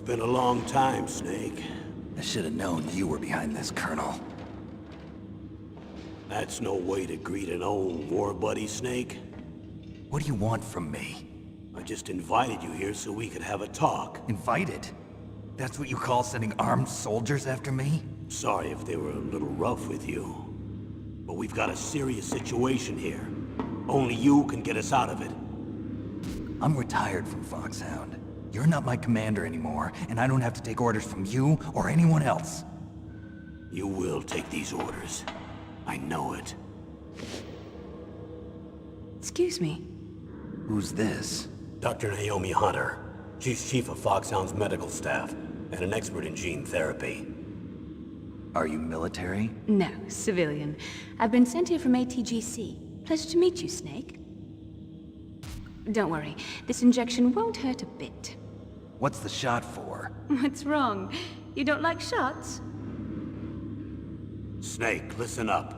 been a long time, Snake. I should have known you were behind this, Colonel. That's no way to greet an old war buddy, Snake. What do you want from me? I just invited you here so we could have a talk. Invited? That's what you call sending armed soldiers after me? Sorry if they were a little rough with you. But we've got a serious situation here. Only you can get us out of it. I'm retired from Foxhound. You're not my commander anymore, and I don't have to take orders from you or anyone else. You will take these orders. I know it. Excuse me. Who's this? Dr. Naomi Hunter. She's chief of Foxhound's medical staff, and an expert in gene therapy. Are you military? No, civilian. I've been sent here from ATGC. Pleasure to meet you, Snake. Don't worry, this injection won't hurt a bit. What's the shot for? What's wrong? You don't like shots? Snake, listen up.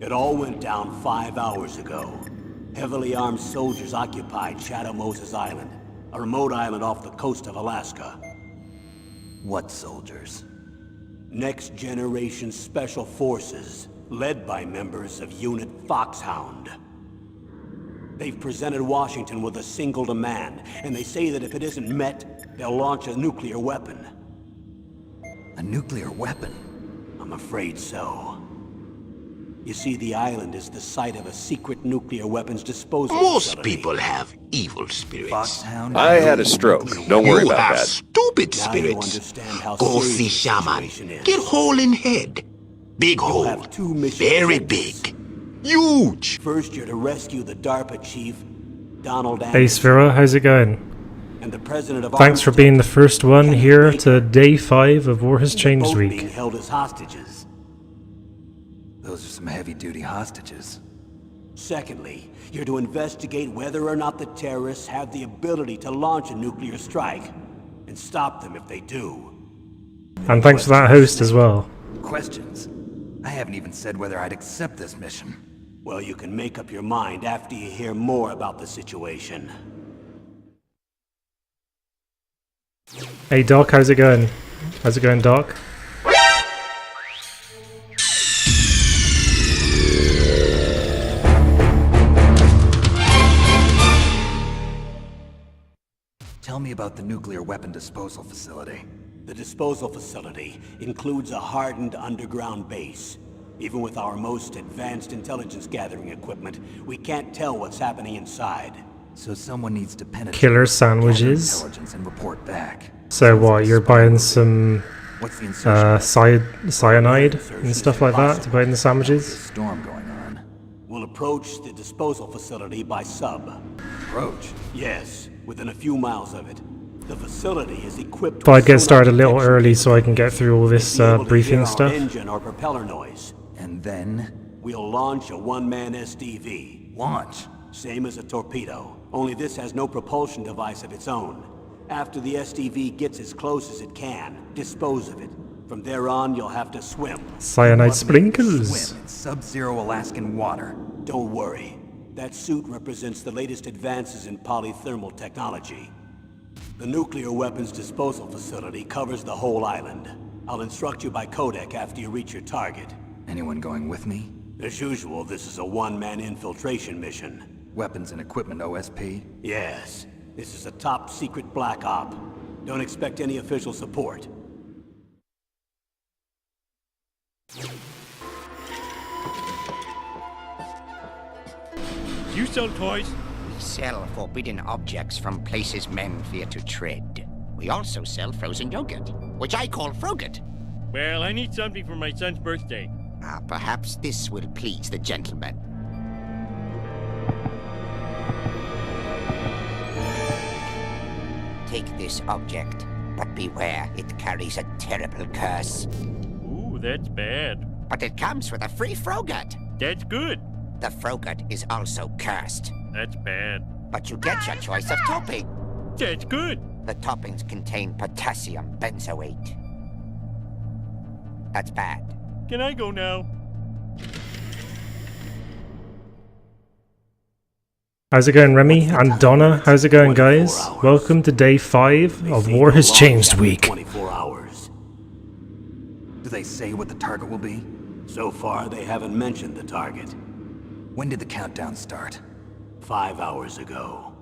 It all went down 5 hours ago. Heavily armed soldiers occupied Shadow Moses Island, a remote island off the coast of Alaska. What soldiers? Next Generation Special Forces, led by members of Unit Foxhound. They've presented Washington with a single demand, and they say that if it isn't met, they'll launch a nuclear weapon. A nuclear weapon? I'm afraid so. You see, the island is the site of a secret nuclear weapons disposal Most facility. people have evil spirits. Foxhound? I had a stroke. Don't worry You about have that. stupid Now you spirits. understand how Go serious see the shaman. situation is. Get hole in head. Big You'll hole. have two missions. Very big. Huge. First, you're to rescue the DARPA chief, Donald Hey Anderson, Sphero, how's it going? and the president of Thanks for Armistead, being the first one Kenneth here Baker. to day 5 of War Has They're Changed both week. being held as hostages. Those are some heavy-duty hostages. Secondly, you're to investigate whether or not the terrorists have the ability to launch a nuclear strike, and stop them if they do. And thanks for that host as well. Questions? I haven't even said whether I'd accept this mission. Well, you can make up your mind after you hear more about the situation. Hey Doc, how's it going? How's it going, Doc? Tell me about the nuclear weapon disposal facility. The disposal facility includes a hardened underground base. Even with our most advanced intelligence gathering equipment, we can't tell what's happening inside. So someone needs to penetrate, Killer gather sandwiches. intelligence, and report back. So what, you're buying some What's the insertion? cyanide and stuff like that to put in the There's a sandwiches? storm going on. We'll approach the disposal facility by sub. Approach. Yes, within a few miles of it. The facility is equipped Thought I'd with get sonar started a little detection early so I can get capability through all this to be able to hear briefing our stuff. engine or propeller noise. And then We'll launch a one-man SDV. launch. Same as a torpedo, only this has no propulsion device of its own. After the SDV gets as close as it can, dispose of it. From there on, you'll have to swim. Cyanide Want me to sprinkles. Swim in sub-zero Alaskan water. Don't worry. That suit represents the latest advances in polythermal technology. The nuclear weapons disposal facility covers the whole island. I'll instruct you by codec after you reach your target. Anyone going with me? As usual, this is a one-man infiltration mission. Weapons and equipment OSP? Yes, this is a top-secret black op. Don't expect any official support. You sell toys? We sell forbidden objects from places men fear to tread. We also sell frozen yogurt, which I call Frogut. Well, I need something for my son's birthday. Perhaps this will please the gentleman. Take this object, but beware, it carries a terrible curse. Ooh, that's bad. But it comes with a free Frogut. That's good. The Frogut is also cursed, That's bad. but you get your choice of topping. That's good. The toppings contain potassium benzoate. That's bad. Can I go now? How's it going, Remy and Donna? How's it going, guys? Welcome to day 5 of War Has Changed week. 24 hours. Do they say what the target will be? So far, they haven't mentioned the target. When did the countdown start? 5 hours ago.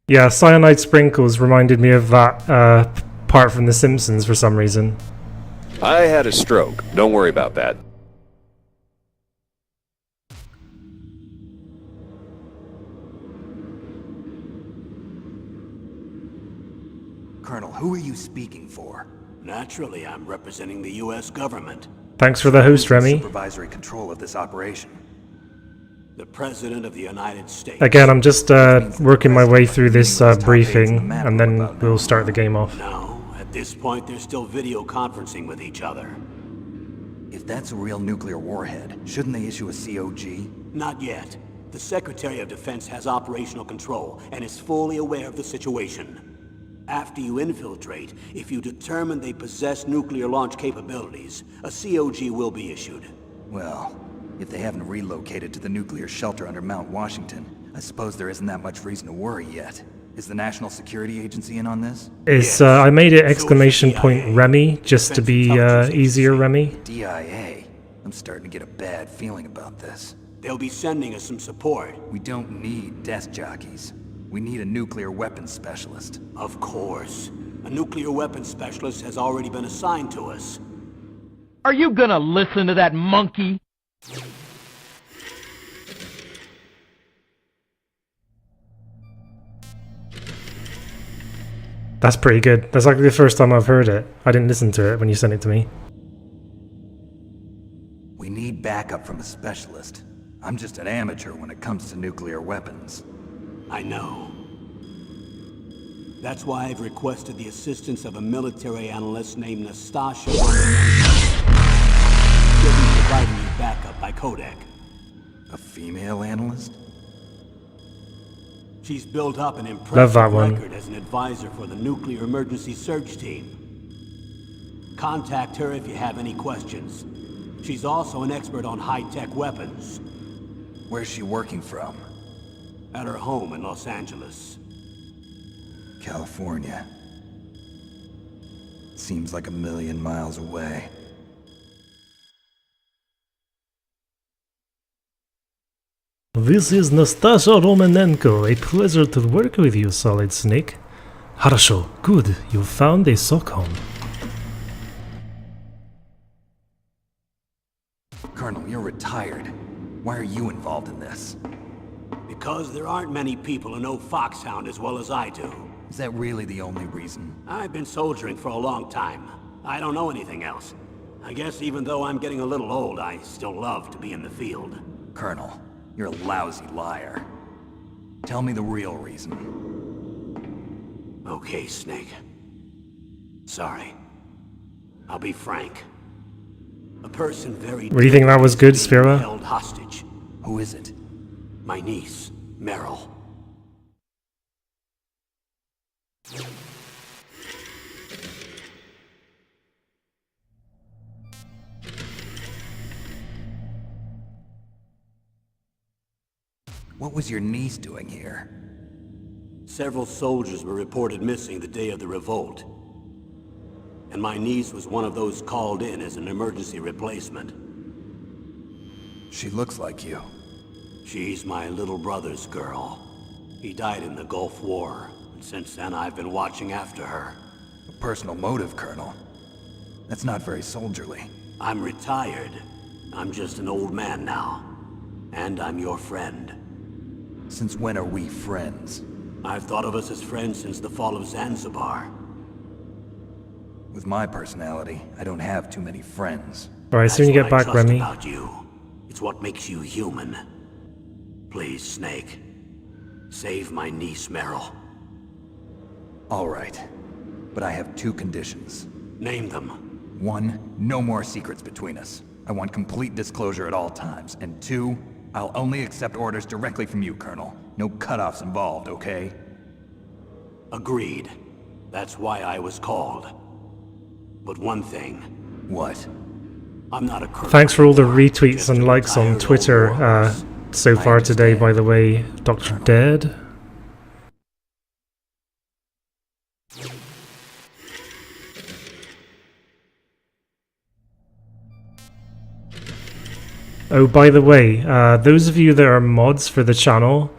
Yeah, cyanide sprinkles reminded me of that part from The Simpsons for some reason. I had a stroke. Don't worry about that. Colonel, who are you speaking for? Naturally, I'm representing the U.S. government. Thanks for the host, Remy. Supervisory control of this operation. The President of the United States. Again, I'm just working my way through this briefing, and then we'll start the game off. No, at this point, they're still video conferencing with each other. If that's a real nuclear warhead, shouldn't they issue a COG? Not yet. The Secretary of Defense has operational control and is fully aware of the situation. After you infiltrate, if you determine they possess nuclear launch capabilities, a COG will be issued. Well, if they haven't relocated to the nuclear shelter under Mount Washington, I suppose there isn't that much reason to worry yet. Is the National Security Agency in on this? It's I made it exclamation point Remy just to be easier, Remy. DIA? I'm starting to get a bad feeling about this. They'll be sending us some support. We don't need desk jockeys. We need a nuclear weapons specialist. Of course. A nuclear weapons specialist has already been assigned to us. Are you gonna listen to that monkey? That's pretty good. That's like the first time I've heard it. I didn't listen to it when you sent it to me. We need backup from a specialist. I'm just an amateur when it comes to nuclear weapons. I know. That's why I've requested the assistance of a military analyst named Nastasha. She'll be providing you backup by Kodak. A female analyst? She's built up an Love impressive that one. record as an advisor for the Nuclear Emergency Search Team. Contact her if you have any questions. She's also an expert on high-tech weapons. Where's she working from? At her home in Los Angeles. California. Seems like a million miles away. This is Nastasha Romanenko. A pleasure to work with you, Solid Snake. Хорошо, good. You found a SOCOM. Colonel, you're retired. Why are you involved in this? Because there aren't many people who know Foxhound as well as I do. Is that really the only reason? I've been soldiering for a long time. I don't know anything else. I guess even though I'm getting a little old, I still love to be in the field. Colonel, you're a lousy liar. Tell me the real reason. Okay, Snake. Sorry. I'll be frank. A person very... What do you think that was good, Sphera? ...held hostage. Who is it? My niece, Meryl. What was your niece doing here? Several soldiers were reported missing the day of the revolt. And my niece was one of those called in as an emergency replacement. She looks like you. She's my little brother's girl. He died in the Gulf War, and since then I've been watching after her. A personal motive, Colonel. That's not very soldierly. I'm retired. I'm just an old man now. And I'm your friend. Since when are we friends? I've thought of us as friends since the fall of Zanzibar. With my personality, I don't have too many friends. Alright, soon you That's get what back, I trust Remy. about you. It's what makes you human. Please, Snake. Save my niece, Meryl. All right. But I have two conditions. Name them. 1, no more secrets between us. I want complete disclosure at all times. And 2, I'll only accept orders directly from you, Colonel. No cutoffs involved, okay? Agreed. That's why I was called. But one thing. What? I'm not a colonel. Thanks for all the anymore, retweets just and a likes on retired Twitter old warhorse. so I far today, understand. by the way, Dr. Dead. Oh, by the way, those of you that are mods for the channel,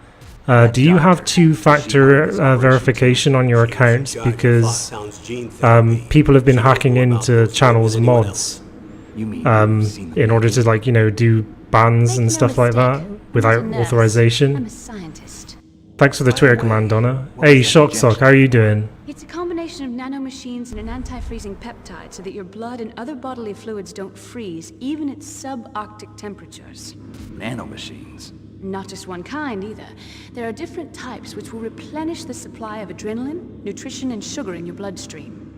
do you have two-factor verification on your accounts? Because people have been hacking into channels' mods You mean you've seen the in order to, like, you know, do bans Make and no stuff like that mistake, I'm without not a nurse. I'm authorization. a scientist. Thanks for the Twitter command, Donna. what Hey, was that Shocksock, injection? how are you doing? It's a combination of nanomachines and an anti-freezing peptide so that your blood and other bodily fluids don't freeze, even at subarctic temperatures. nanomachines. Not just one kind, either. There are different types which will replenish the supply of adrenaline, nutrition, and sugar in your bloodstream.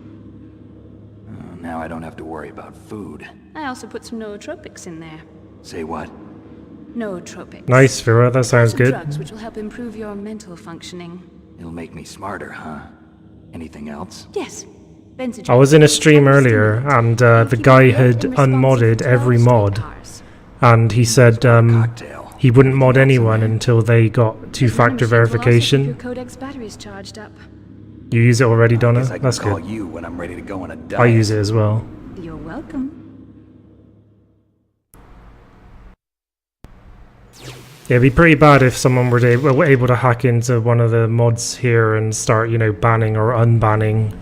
Now I don't have to worry about food. I also put some nootropics in there. Say what? Nootropics. Nice, Vera, that sounds Some good. drugs which will help improve your mental functioning. It'll make me smarter, huh? Anything else? Yes. Benzodiazepines. I was in a stream earlier, and the Keep guy alert had and responsive unmodded to every all mod, cars. and he said Cocktail. he wouldn't mod anyone until they got two-factor Machines will also keep your verification. Codex batteries charged up. You use it already, I Donna? guess I can That's call good. you when I'm ready to go on a diet. I use it as well. You're welcome. Yeah, it'd be pretty bad if someone were able to hack into one of the mods here and start, you know, banning or unbanning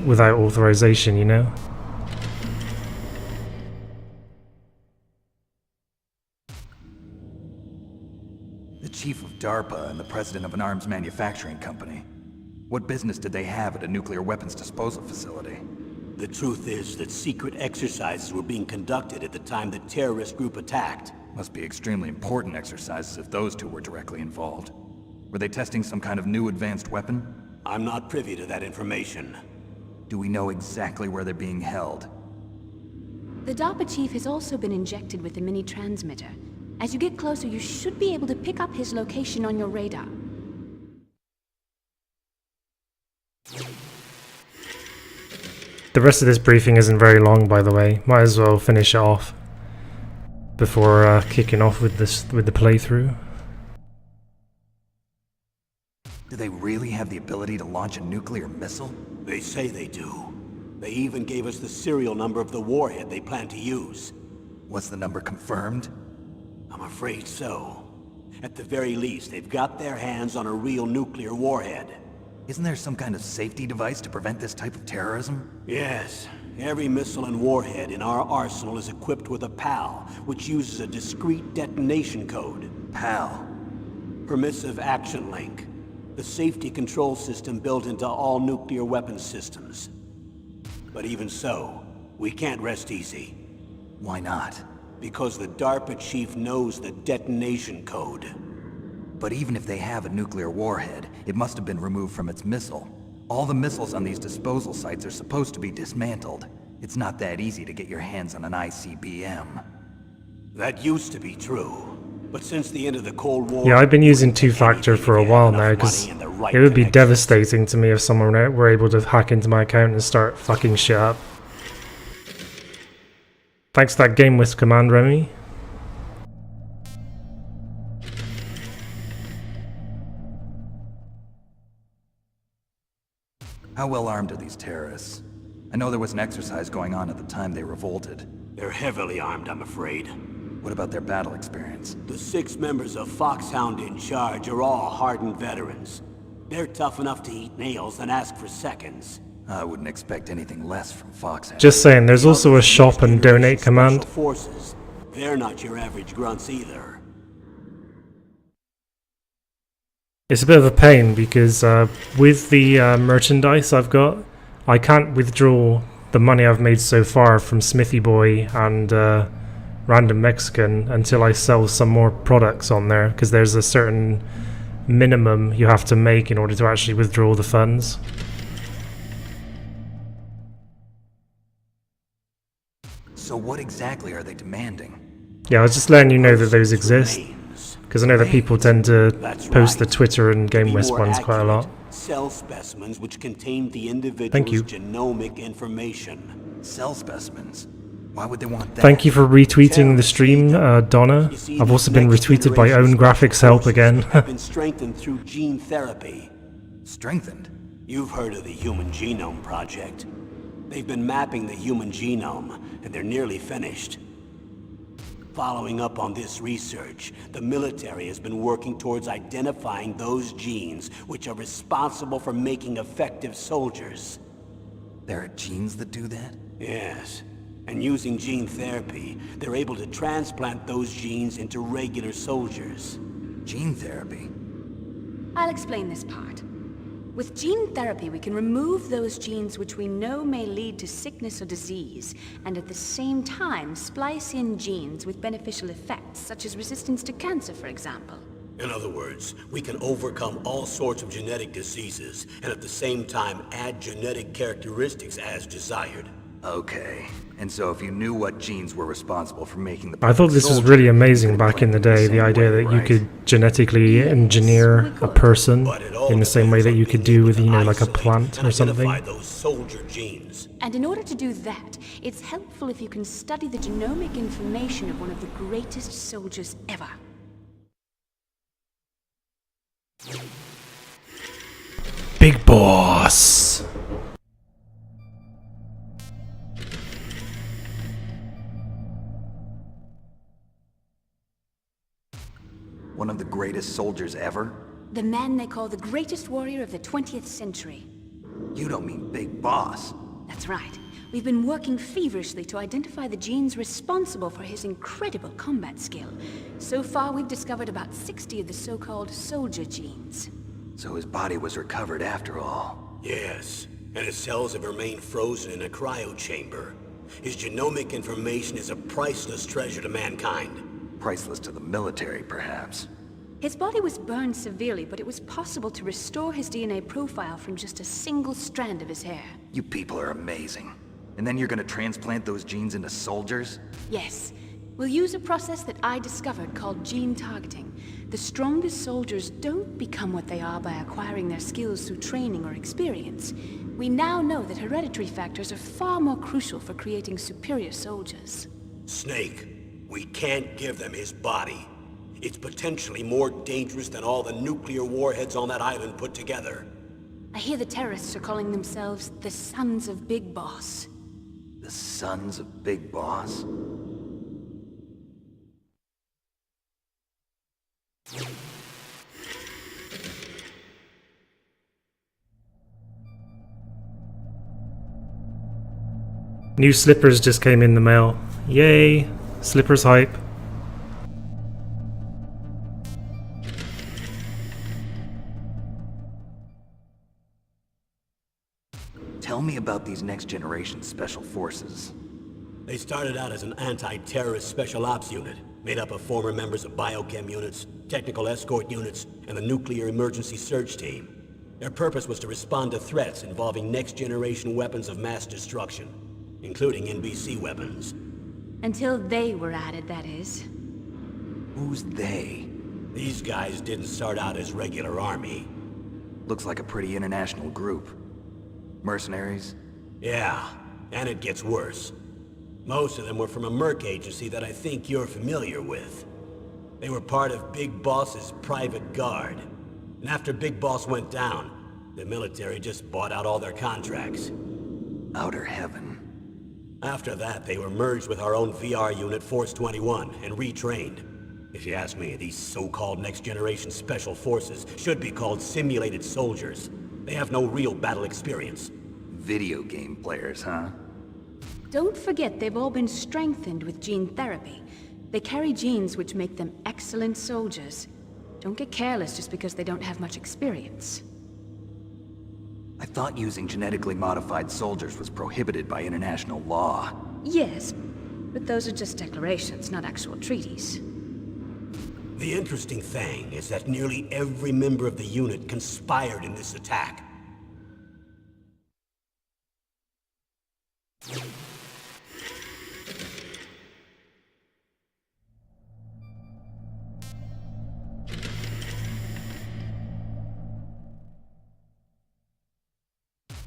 without authorization, you know? The chief of DARPA and the president of an arms manufacturing company. What business did they have at a nuclear weapons disposal facility? The truth is that secret exercises were being conducted at the time the terrorist group attacked. Must be extremely important exercises if those two were directly involved. Were they testing some kind of new advanced weapon? I'm not privy to that information. Do we know exactly where they're being held? The DARPA chief has also been injected with a mini transmitter. As you get closer, you should be able to pick up his location on your radar. The rest of this briefing isn't very long, by the way. Might as well finish it off before kicking off with the playthrough. Do they really have the ability to launch a nuclear missile? They say they do. They even gave us the serial number of the warhead they plan to use. Was the number confirmed? I'm afraid so. At the very least, they've got their hands on a real nuclear warhead. Isn't there some kind of safety device to prevent this type of terrorism? Yes. Every missile and warhead in our arsenal is equipped with a PAL, which uses a discrete detonation code. PAL. Permissive Action Link. The safety control system built into all nuclear weapons systems. But even so, we can't rest easy. Why not? Because the DARPA chief knows the detonation code. But even if they have a nuclear warhead, it must have been removed from its missile. All the missiles on these disposal sites are supposed to be dismantled. It's not that easy to get your hands on an ICBM. That used to be true. But since the end of the Cold War... Yeah, I've been using two-factor for a while now, because it would be devastating to me if someone were able to hack into my account and start fucking shit up. Thanks to that game with command, Remy. How well armed are these terrorists? I know there was an exercise going on at the time they revolted. They're heavily armed, I'm afraid. What about their battle experience? The 6 members of Foxhound in charge are all hardened veterans. They're tough enough to eat nails and ask for seconds. I wouldn't expect anything less from Foxhound. Just saying, there's also a shop and donate Special command. Forces. They're not your average grunts either. It's a bit of a pain because with the merchandise I've got, I can't withdraw the money I've made so far from Smithy Boy and Random Mexican until I sell some more products on there, because there's a certain minimum you have to make in order to actually withdraw the funds. So what exactly are they demanding? Yeah, I was just letting you know that those exist, because I know that people tend to That's post the right. Twitter and To be Game Wisp more ones quite a lot. accurate, cell specimens which contain the Thank individual's you. genomic information. Cell specimens. Why would they want that? Thank you for retweeting the stream, Donna. You see, I've also these been next retweeted by generation Own Graphics special Help forces again. have been strengthened through gene therapy. Strengthened? You've heard of the Human Genome Project. They've been mapping the human genome, and they're nearly finished. Following up on this research, the military has been working towards identifying those genes which are responsible for making effective soldiers. There are genes that do that? Yes. And using gene therapy, they're able to transplant those genes into regular soldiers. Gene therapy? I'll explain this part. With gene therapy, we can remove those genes which we know may lead to sickness or disease, and at the same time splice in genes with beneficial effects, such as resistance to cancer, for example. In other words, we can overcome all sorts of genetic diseases, and at the same time add genetic characteristics as desired. Okay. And so if you knew what genes were responsible for making the I thought this was soldier, really you amazing could back in the implant day, it the same idea way, that you right? could genetically engineer a person in the same way that you could do with, you know, like a plant or something. Identify those soldier genes. And in order to do that, it's helpful if you can study the genomic information of one of the greatest soldiers ever. Big Boss! One of the greatest soldiers ever? The man they call the greatest warrior of the 20th century. You don't mean Big Boss. That's right. We've been working feverishly to identify the genes responsible for his incredible combat skill. So far, we've discovered about 60 of the so-called soldier genes. So his body was recovered after all. Yes, and his cells have remained frozen in a cryo chamber. His genomic information is a priceless treasure to mankind. Priceless to the military, perhaps. His body was burned severely, but it was possible to restore his DNA profile from just a single strand of his hair. You people are amazing. And then you're gonna transplant those genes into soldiers? Yes. We'll use a process that I discovered called gene targeting. The strongest soldiers don't become what they are by acquiring their skills through training or experience. We now know that hereditary factors are far more crucial for creating superior soldiers. Snake, we can't give them his body. It's potentially more dangerous than all the nuclear warheads on that island put together. I hear the terrorists are calling themselves the Sons of Big Boss. The Sons of Big Boss? New slippers just came in the mail. Yay! Slippers hype. Tell me about these next-generation special forces. They started out as an anti-terrorist special ops unit, made up of former members of biochem units, technical escort units, and the nuclear emergency search team. Their purpose was to respond to threats involving next-generation weapons of mass destruction, including NBC weapons. Until they were added, that is. Who's they? These guys didn't start out as regular army. Looks like a pretty international group. Mercenaries? Yeah, and it gets worse. Most of them were from a merc agency that I think you're familiar with. They were part of Big Boss's private guard. And after Big Boss went down, the military just bought out all their contracts. Outer heaven. After that, they were merged with our own VR unit, Force 21, and retrained. If you ask me, these so-called next-generation special forces should be called simulated soldiers. They have no real battle experience. Video game players, huh? Don't forget they've all been strengthened with gene therapy. They carry genes which make them excellent soldiers. Don't get careless just because they don't have much experience. I thought using genetically modified soldiers was prohibited by international law. Yes, but those are just declarations, not actual treaties. The interesting thing is that nearly every member of the unit conspired in this attack.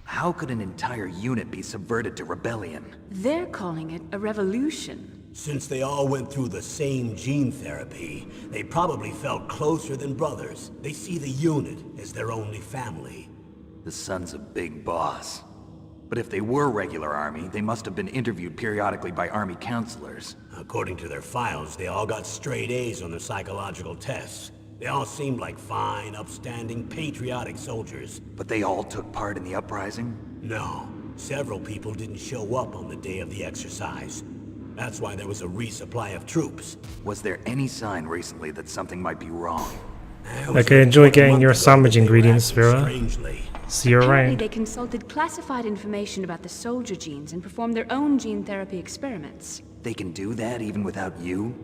How How could an entire unit be subverted to rebellion? They're calling it a revolution. Since they all went through the same gene therapy, they probably felt closer than brothers. They see the unit as their only family. The sons of Big Boss. But if they were regular army, they must have been interviewed periodically by army counselors. According to their files, they all got straight A's on their psychological tests. They all seemed like fine, upstanding, patriotic soldiers. But they all took part in the uprising? No, several people didn't show up on the day of the exercise. That's why there was a resupply of troops. Was there any sign recently that something might be wrong? Okay, enjoy getting your sandwich ingredients, Vera. Strangely. See you Apparently around. they consulted classified information about the soldier genes and performed their own gene therapy experiments. They can do that even without you?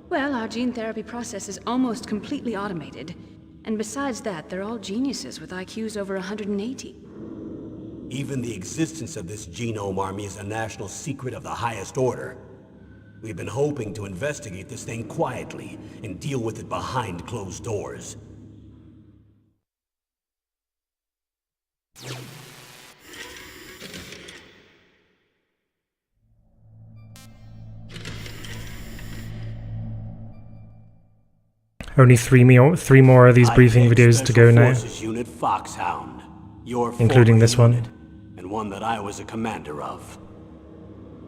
Well, our gene therapy process is almost completely automated. And besides that, they're all geniuses with IQs over 180. Even the existence of this genome army is a national secret of the highest order. We've been hoping to investigate this thing quietly and deal with it behind closed doors. Only three more of these briefing videos to go now, Forces Unit Foxhound, your including former this one. unit, and one that I was a commander of.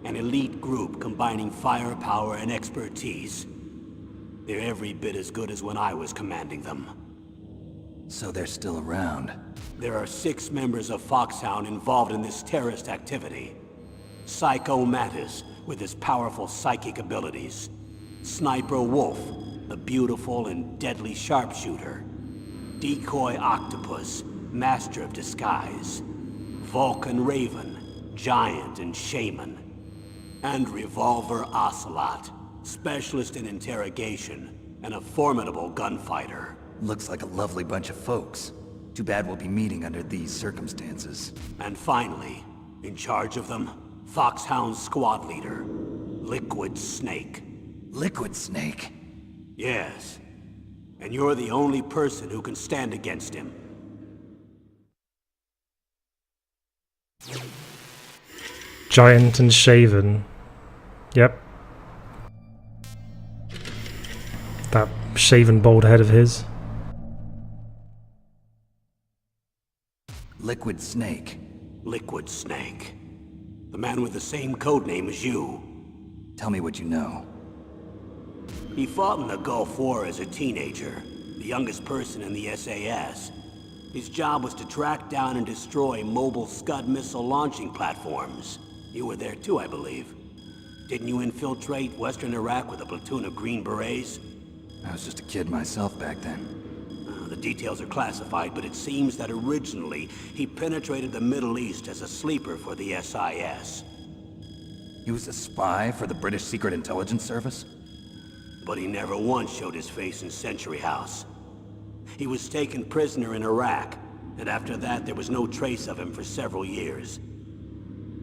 An elite group combining firepower and expertise. They're every bit as good as when I was commanding them. So they're still around. There are 6 members of Foxhound involved in this terrorist activity. Psycho Mantis, with his powerful psychic abilities. Sniper Wolf, the beautiful and deadly sharpshooter. Decoy Octopus, master of disguise. Vulcan Raven, giant and shaman. And Revolver Ocelot, specialist in interrogation and a formidable gunfighter. Looks like a lovely bunch of folks. Too bad we'll be meeting under these circumstances. And finally, in charge of them, Foxhound's squad leader, Liquid Snake. Liquid Snake? Yes. And you're the only person who can stand against him. Giant and shaven. Yep. That shaven bald head of his. Liquid Snake. Liquid Snake. The man with the same codename as you. Tell me what you know. He fought in the Gulf War as a teenager, the youngest person in the SAS. His job was to track down and destroy mobile Scud missile launching platforms. You were there too, I believe. Didn't you infiltrate Western Iraq with a platoon of Green Berets? I was just a kid myself back then. The details are classified, but it seems that originally he penetrated the Middle East as a sleeper for the SIS. He was a spy for the British Secret Intelligence Service? But he never once showed his face in Century House. He was taken prisoner in Iraq, and after that there was no trace of him for several years.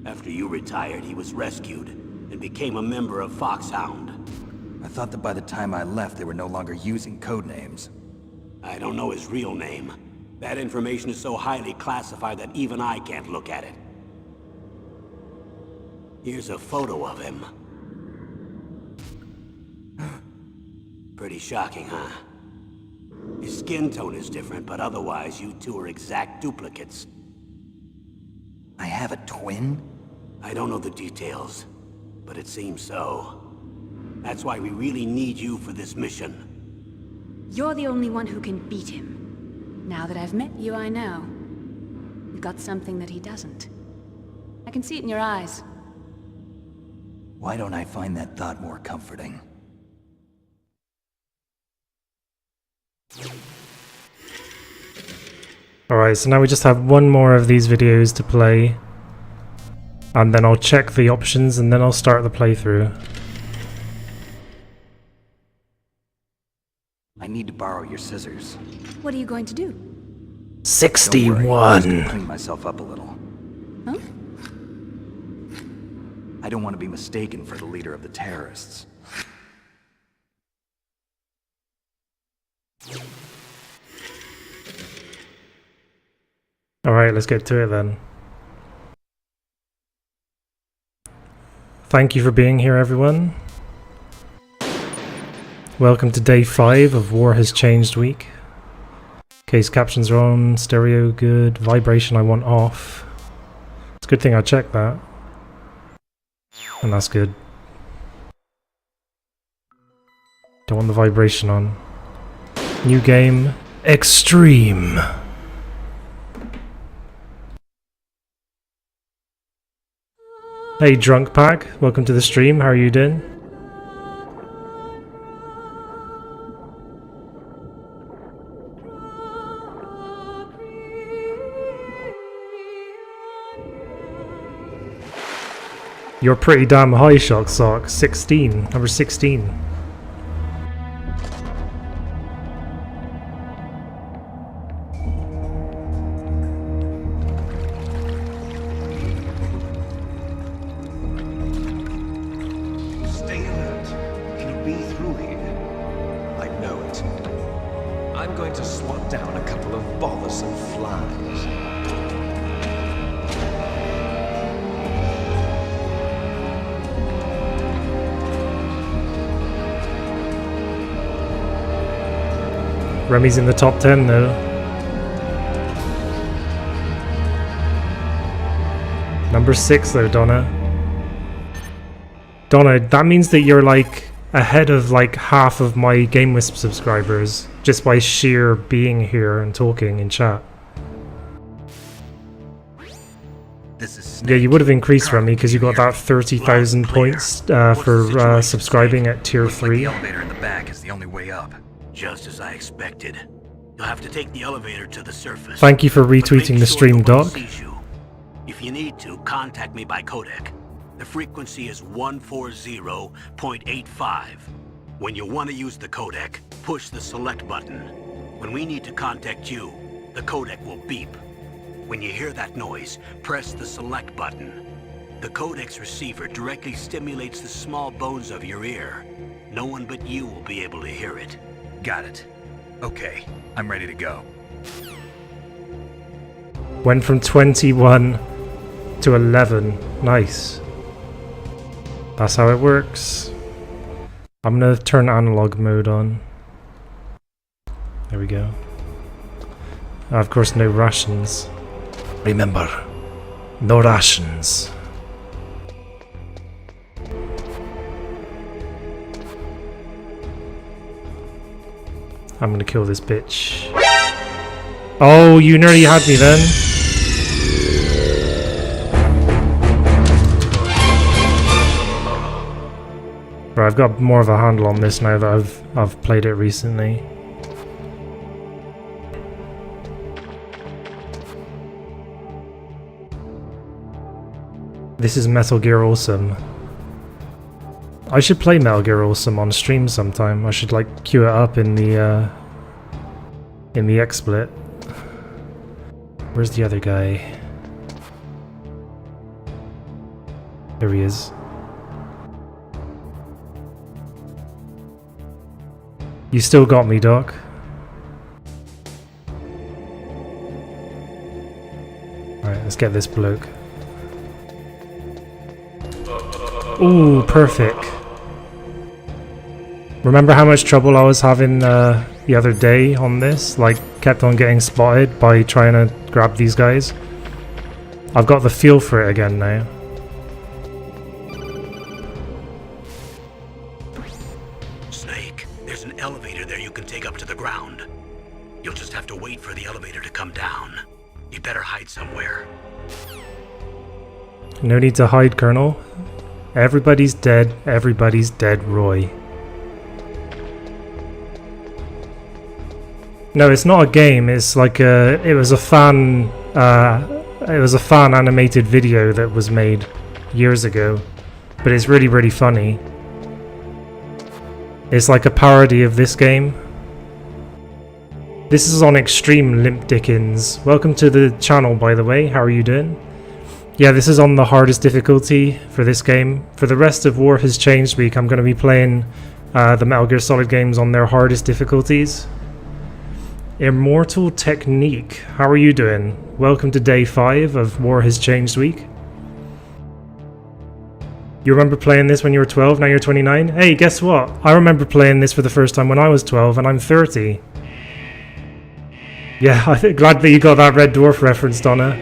After you retired, he was rescued and became a member of Foxhound. I thought that by the time I left, they were no longer using codenames. I don't know his real name. That information is so highly classified that even I can't look at it. Here's a photo of him. Pretty shocking, huh? His skin tone is different, but otherwise you two are exact duplicates. I have a twin? I don't know the details, but it seems so. That's why we really need you for this mission. You're the only one who can beat him. Now that I've met you, I know. You've got something that he doesn't. I can see it in your eyes. Why don't I find that thought more comforting? Alright, so now we just have one more of these videos to play. And then I'll check the options and then I'll start the playthrough. I need to borrow your scissors. What are you going to do? Don't worry, I'm just 61. gonna clean myself up a little. Huh? I don't want to be mistaken for the leader of the terrorists. Alright, let's get to it then. Thank you for being here, everyone. Welcome to day 5 of War Has Changed week. Case captions are on, stereo good, vibration I want off. It's a good thing I checked that. And that's good. Don't want the vibration on. New game, Extreme. Hey Drunk Pack, welcome to the stream, how are you doing? You're pretty damn high, Shock Sock. 16, number 16. Stay alert. Can you be through here? I know it. I'm going to swat down a couple of bothersome flies. Remy's in the top 10 though. Number 6 though, Donna. Donna, that means that you're like ahead of like half of my GameWisp subscribers just by sheer being here and talking in chat. This is Snake. Yeah, you would have increased, Remy, because you got that 30,000 points for subscribing at tier Looks like 3. the elevator in the back is the only way up. Just as I expected. You'll have to take the elevator to the surface. Thank you for But make retweeting the sure stream, nobody Doc. sees you. If you need to, contact me by codec. The frequency is 140.85. When you want to use the codec, push the select button. When we need to contact you, the codec will beep. When you hear that noise, press the select button. The codec's receiver directly stimulates the small bones of your ear. No one but you will be able to hear it. Got it. Okay, I'm ready to go. Went from 21 to 11. Nice. That's how it works. I'm gonna turn analog mode on. There we go. Of course, no rations. Remember, no rations. I'm gonna kill this bitch. Oh, you nearly had me then. Right, I've got more of a handle on this now that I've played it recently. This is Metal Gear Awesome. I should play Metal Gear Awesome on stream sometime. I should like queue it up in the XSplit. Where's the other guy? There he is. You still got me, Doc. Alright, let's get this bloke. Ooh, perfect. Remember how much trouble I was having the other day on this? Like, kept on getting spotted by trying to grab these guys? I've got the feel for it again now. Snake, there's an elevator there you can take up to the ground. You'll just have to wait for the elevator to come down. You'd better hide somewhere. No need to hide, Colonel. Everybody's dead, Roy. No, it's not a game, it's like it was a fan animated video that was made years ago. But it's really, really funny. It's like a parody of this game. This is on Extreme, Limp Dickens. Welcome to the channel, by the way. How are you doing? Yeah, this is on the hardest difficulty for this game. For the rest of War Has Changed week, I'm going to be playing the Metal Gear Solid games on their hardest difficulties. Immortal Technique, how are you doing? Welcome to day 5 of War Has Changed week. You remember playing this when you were 12, now you're 29? Hey, guess what? I remember playing this for the first time when I was 12 and I'm 30. Yeah, I'm glad that you got that Red Dwarf reference, Donna.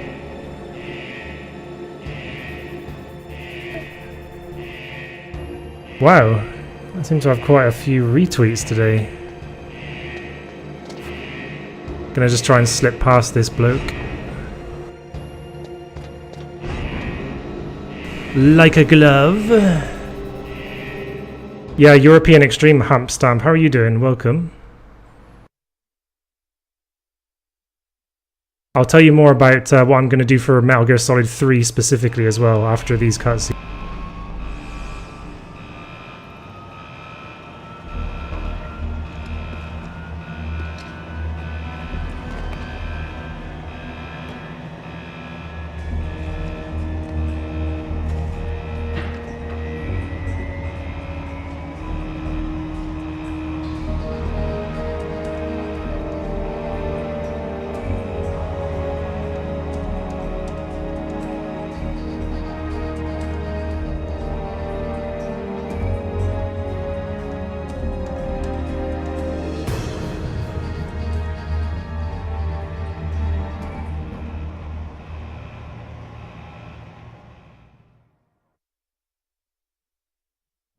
Wow, I seem to have quite a few retweets today. Gonna just try and slip past this bloke. Like a glove. Yeah, European Extreme Hump Stamp. How are you doing? Welcome. I'll tell you more about what I'm going to do for Metal Gear Solid 3 specifically as well after these cutscenes.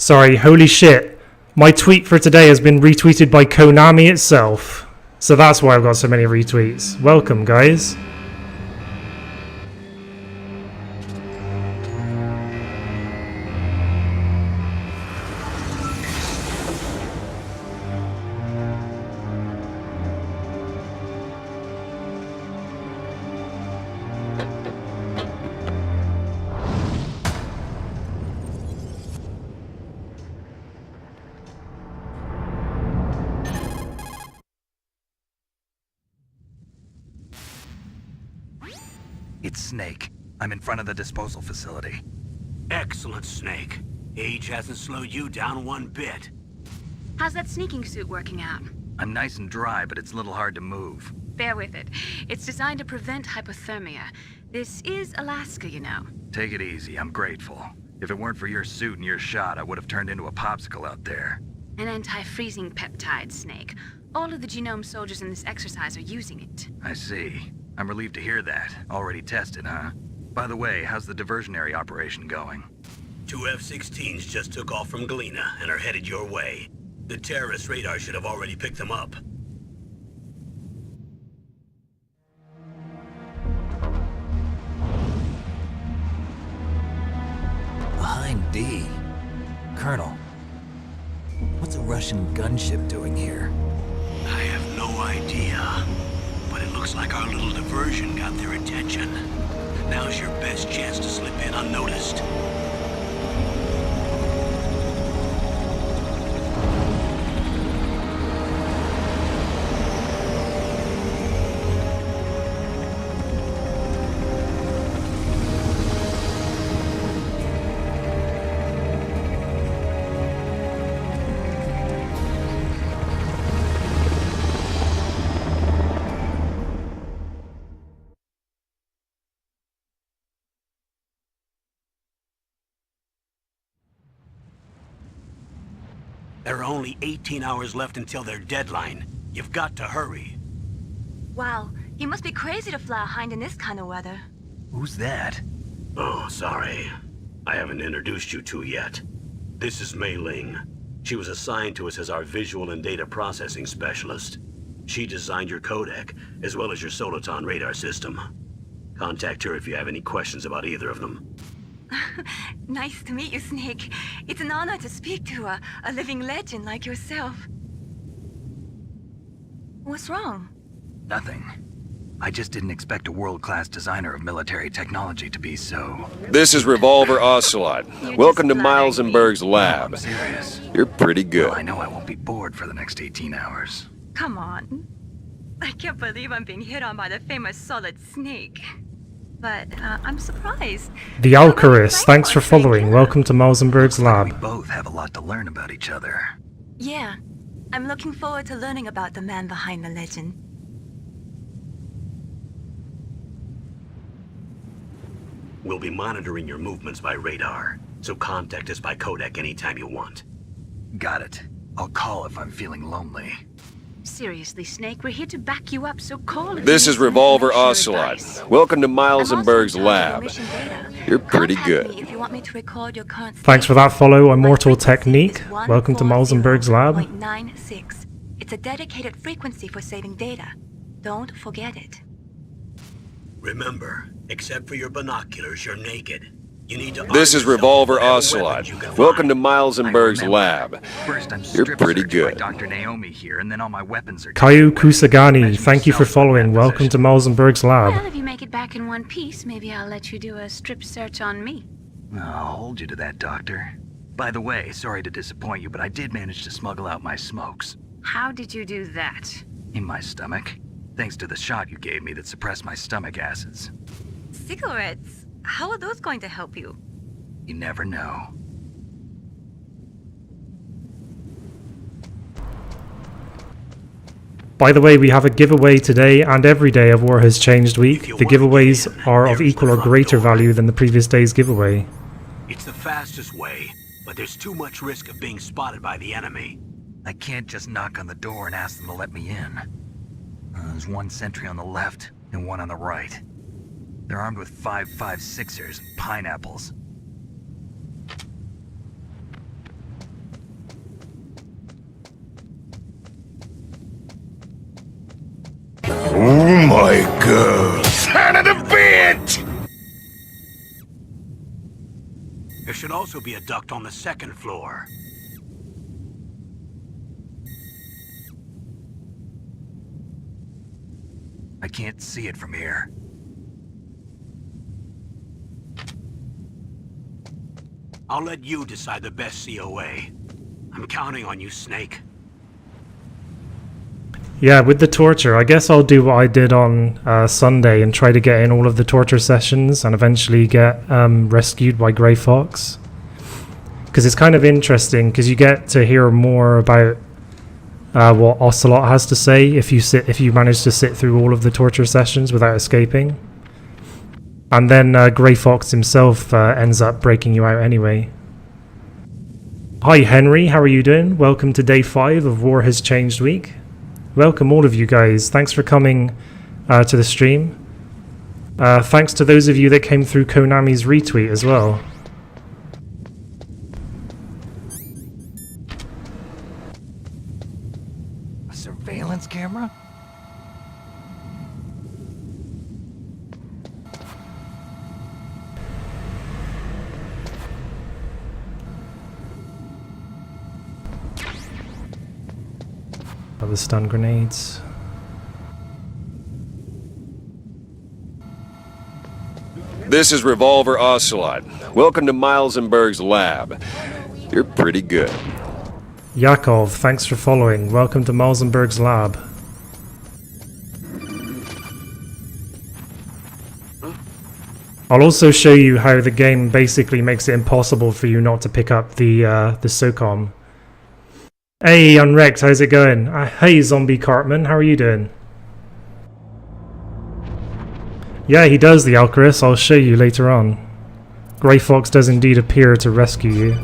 Sorry, holy shit. My tweet for today has been retweeted by Konami itself. So that's why I've got so many retweets. Welcome, guys. It's Snake. I'm in front of the disposal facility. Excellent, Snake. Age hasn't slowed you down one bit. How's that sneaking suit working out? I'm nice and dry, but it's a little hard to move. Bear with it. It's designed to prevent hypothermia. This is Alaska, you know. Take it easy, I'm grateful. If it weren't for your suit and your shot, I would have turned into a popsicle out there. An anti-freezing peptide, Snake. All of the genome soldiers in this exercise are using it. I see. I'm relieved to hear that. Already tested, huh? By the way, how's the diversionary operation going? 2 F-16s just took off from Galena and are headed your way. The terrorist radar should have already picked them up. Behind D. Colonel, what's a Russian gunship doing here? I have no idea. But it looks like our little diversion got their attention. Now's your best chance to slip in unnoticed. There are only 18 hours left until their deadline. You've got to hurry. Wow, you must be crazy to fly a hind in this kind of weather. Who's that? Oh, sorry. I haven't introduced you to yet. This is Mei Ling. She was assigned to us as our visual and data processing specialist. She designed your codec, as well as your Soliton radar system. Contact her if you have any questions about either of them. Nice to meet you, Snake. It's an honor to speak to a living legend like yourself. What's wrong? Nothing. I just didn't expect a world-class designer of military technology to be so... This is Revolver Ocelot. Welcome to Miles&Berg's lab. I'm serious. You're pretty good. Well, I know I won't be bored for the next 18 hours. Come on. I can't believe I'm being hit on by the famous Solid Snake. But I'm surprised. The Alcarist, thanks for following. Welcome to Miles&Berg's lab. We both have a lot to learn about each other. Yeah, I'm looking forward to learning about the man behind the legend. We'll be monitoring your movements by radar, so contact us by codec anytime you want. Got it. I'll call if I'm feeling lonely. Seriously, Snake, we're here to back you up, so call if This you is need some Revolver information or Ocelot. advice. Welcome to Miles I'm and also Berg's in charge of lab. your mission data. You're pretty Contact good. me if you want me to record your current Thanks for state. that follow, My Immortal frequency Technique. is Welcome to Miles and Berg's lab. 140.96. It's a dedicated frequency for saving data. Don't forget it. Remember, except for your binoculars, you're naked. You need to This arm is yourself Revolver with whatever Ocelot. weapons you can Welcome to find. Miles and I Berg's remember. lab. First, I'm You're strip pretty searched good. by Dr. Naomi here, and then all my weapons are Caillou taken away. Kusagani, Imagine thank you for yourself in following. that Welcome to position. Miles and Berg's Well, lab. if you make it back in one piece, maybe I'll let you do a strip search on me. I'll hold you to that, Doctor. By the way, sorry to disappoint you, but I did manage to smuggle out my smokes. How did you do that? In my stomach. Thanks to the shot you gave me that suppressed my stomach acids. Cigarettes? How are those going to help you? You never know. By the way, we have a giveaway today and every day of War Has Changed Week. The giveaways are of equal or greater value than the previous day's giveaway. It's the fastest way, but there's too much risk of being spotted by the enemy. I can't just knock on the door and ask them to let me in. There's one sentry on the left and one on the right. They're armed with 5.56ers and pineapples. Oh my god. Son of a bitch! There should also be a duct on the second floor. I can't see it from here. I'll let you decide the best COA. I'm counting on you, Snake. Yeah, with the torture, I guess I'll do what I did on Sunday and try to get in all of the torture sessions and eventually get rescued by Grey Fox. Because it's kind of interesting, because you get to hear more about what Ocelot has to say if you manage to sit through all of the torture sessions without escaping. And then Grey Fox himself ends up breaking you out anyway. Hi Henry, how are you doing? Welcome to day 5 of War Has Changed Week. Welcome all of you guys. Thanks for coming to the stream. Thanks to those of you that came through Konami's retweet as well. A surveillance camera? The stun grenades. This is Revolver Ocelot. Welcome to Miles and Berg's lab. You're pretty good. Yakov, thanks for following. Welcome to Malzenberg's lab. I'll also show you how the game basically makes it impossible for you not to pick up the SOCOM. Hey, Unwrecked, how's it going? Hey, Zombie Cartman, how are you doing? Yeah, he does, the Alcaris. I'll show you later on. Grey Fox does indeed appear to rescue you.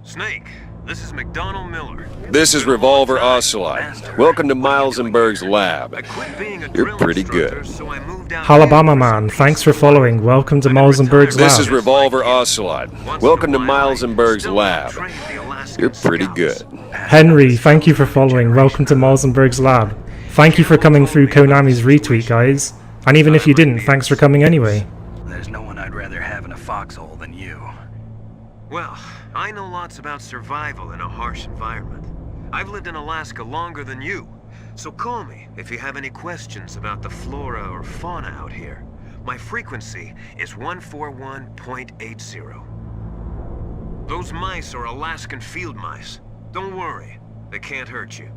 Snake, this is McDonald Miller. This is Revolver Ocelot. Welcome to Miles and Berg's lab. I quit being a You're drill pretty instructor, good. so I moved out Alabama here for Man, some thanks peace. for following. Welcome to Malzenberg's This lab. is Revolver Ocelot. Once Welcome in to a while, Miles I and Berg's still lab. train the Alaskan You're pretty Scouts. good. Henry, thank you for following. Welcome to Malzenberg's lab. Thank you for coming through Konami's retweet, guys. And even if you didn't, thanks for coming anyway. There's no one I'd rather have in a foxhole than you. Well, I know lots about survival in a harsh environment. I've lived in Alaska longer than you, so call me if you have any questions about the flora or fauna out here. My frequency is 141.80. Those mice are Alaskan field mice. Don't worry, they can't hurt you.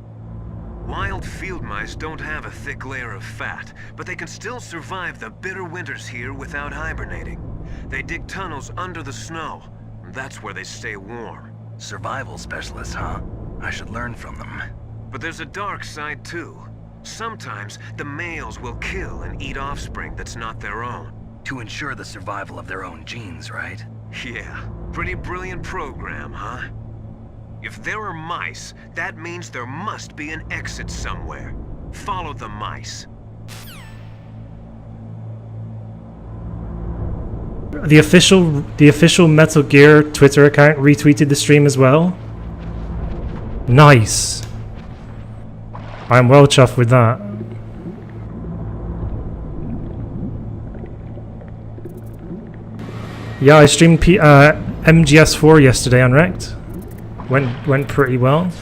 Wild field mice don't have a thick layer of fat, but they can still survive the bitter winters here without hibernating. They dig tunnels under the snow. That's where they stay warm. Survival specialists, huh? I should learn from them. But there's a dark side too. Sometimes the males will kill and eat offspring that's not their own. To ensure the survival of their own genes, right? Yeah, pretty brilliant program, huh? If there are mice, that means there must be an exit somewhere. Follow the mice. The official Metal Gear Twitter account retweeted the stream as well. Nice. I'm well chuffed with that. Yeah, I streamed MGS4 yesterday on Rekt. Went pretty well.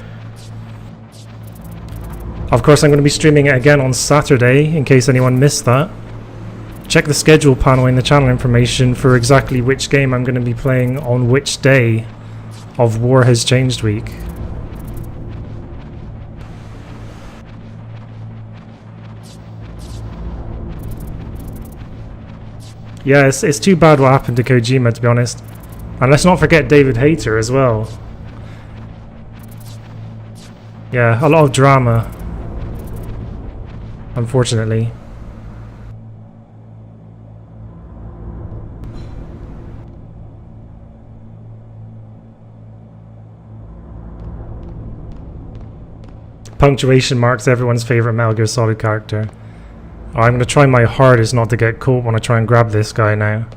Of course, I'm going to be streaming it again on Saturday, in case anyone missed that. Check the schedule panel in the channel information for exactly which game I'm going to be playing on which day of War Has Changed week. Yeah, it's too bad what happened to Kojima, to be honest. And let's not forget David Hayter as well. Yeah, a lot of drama, unfortunately. Punctuation marks everyone's favorite Metal Gear Solid character. I'm going to try my hardest not to get caught when I try and grab this guy now.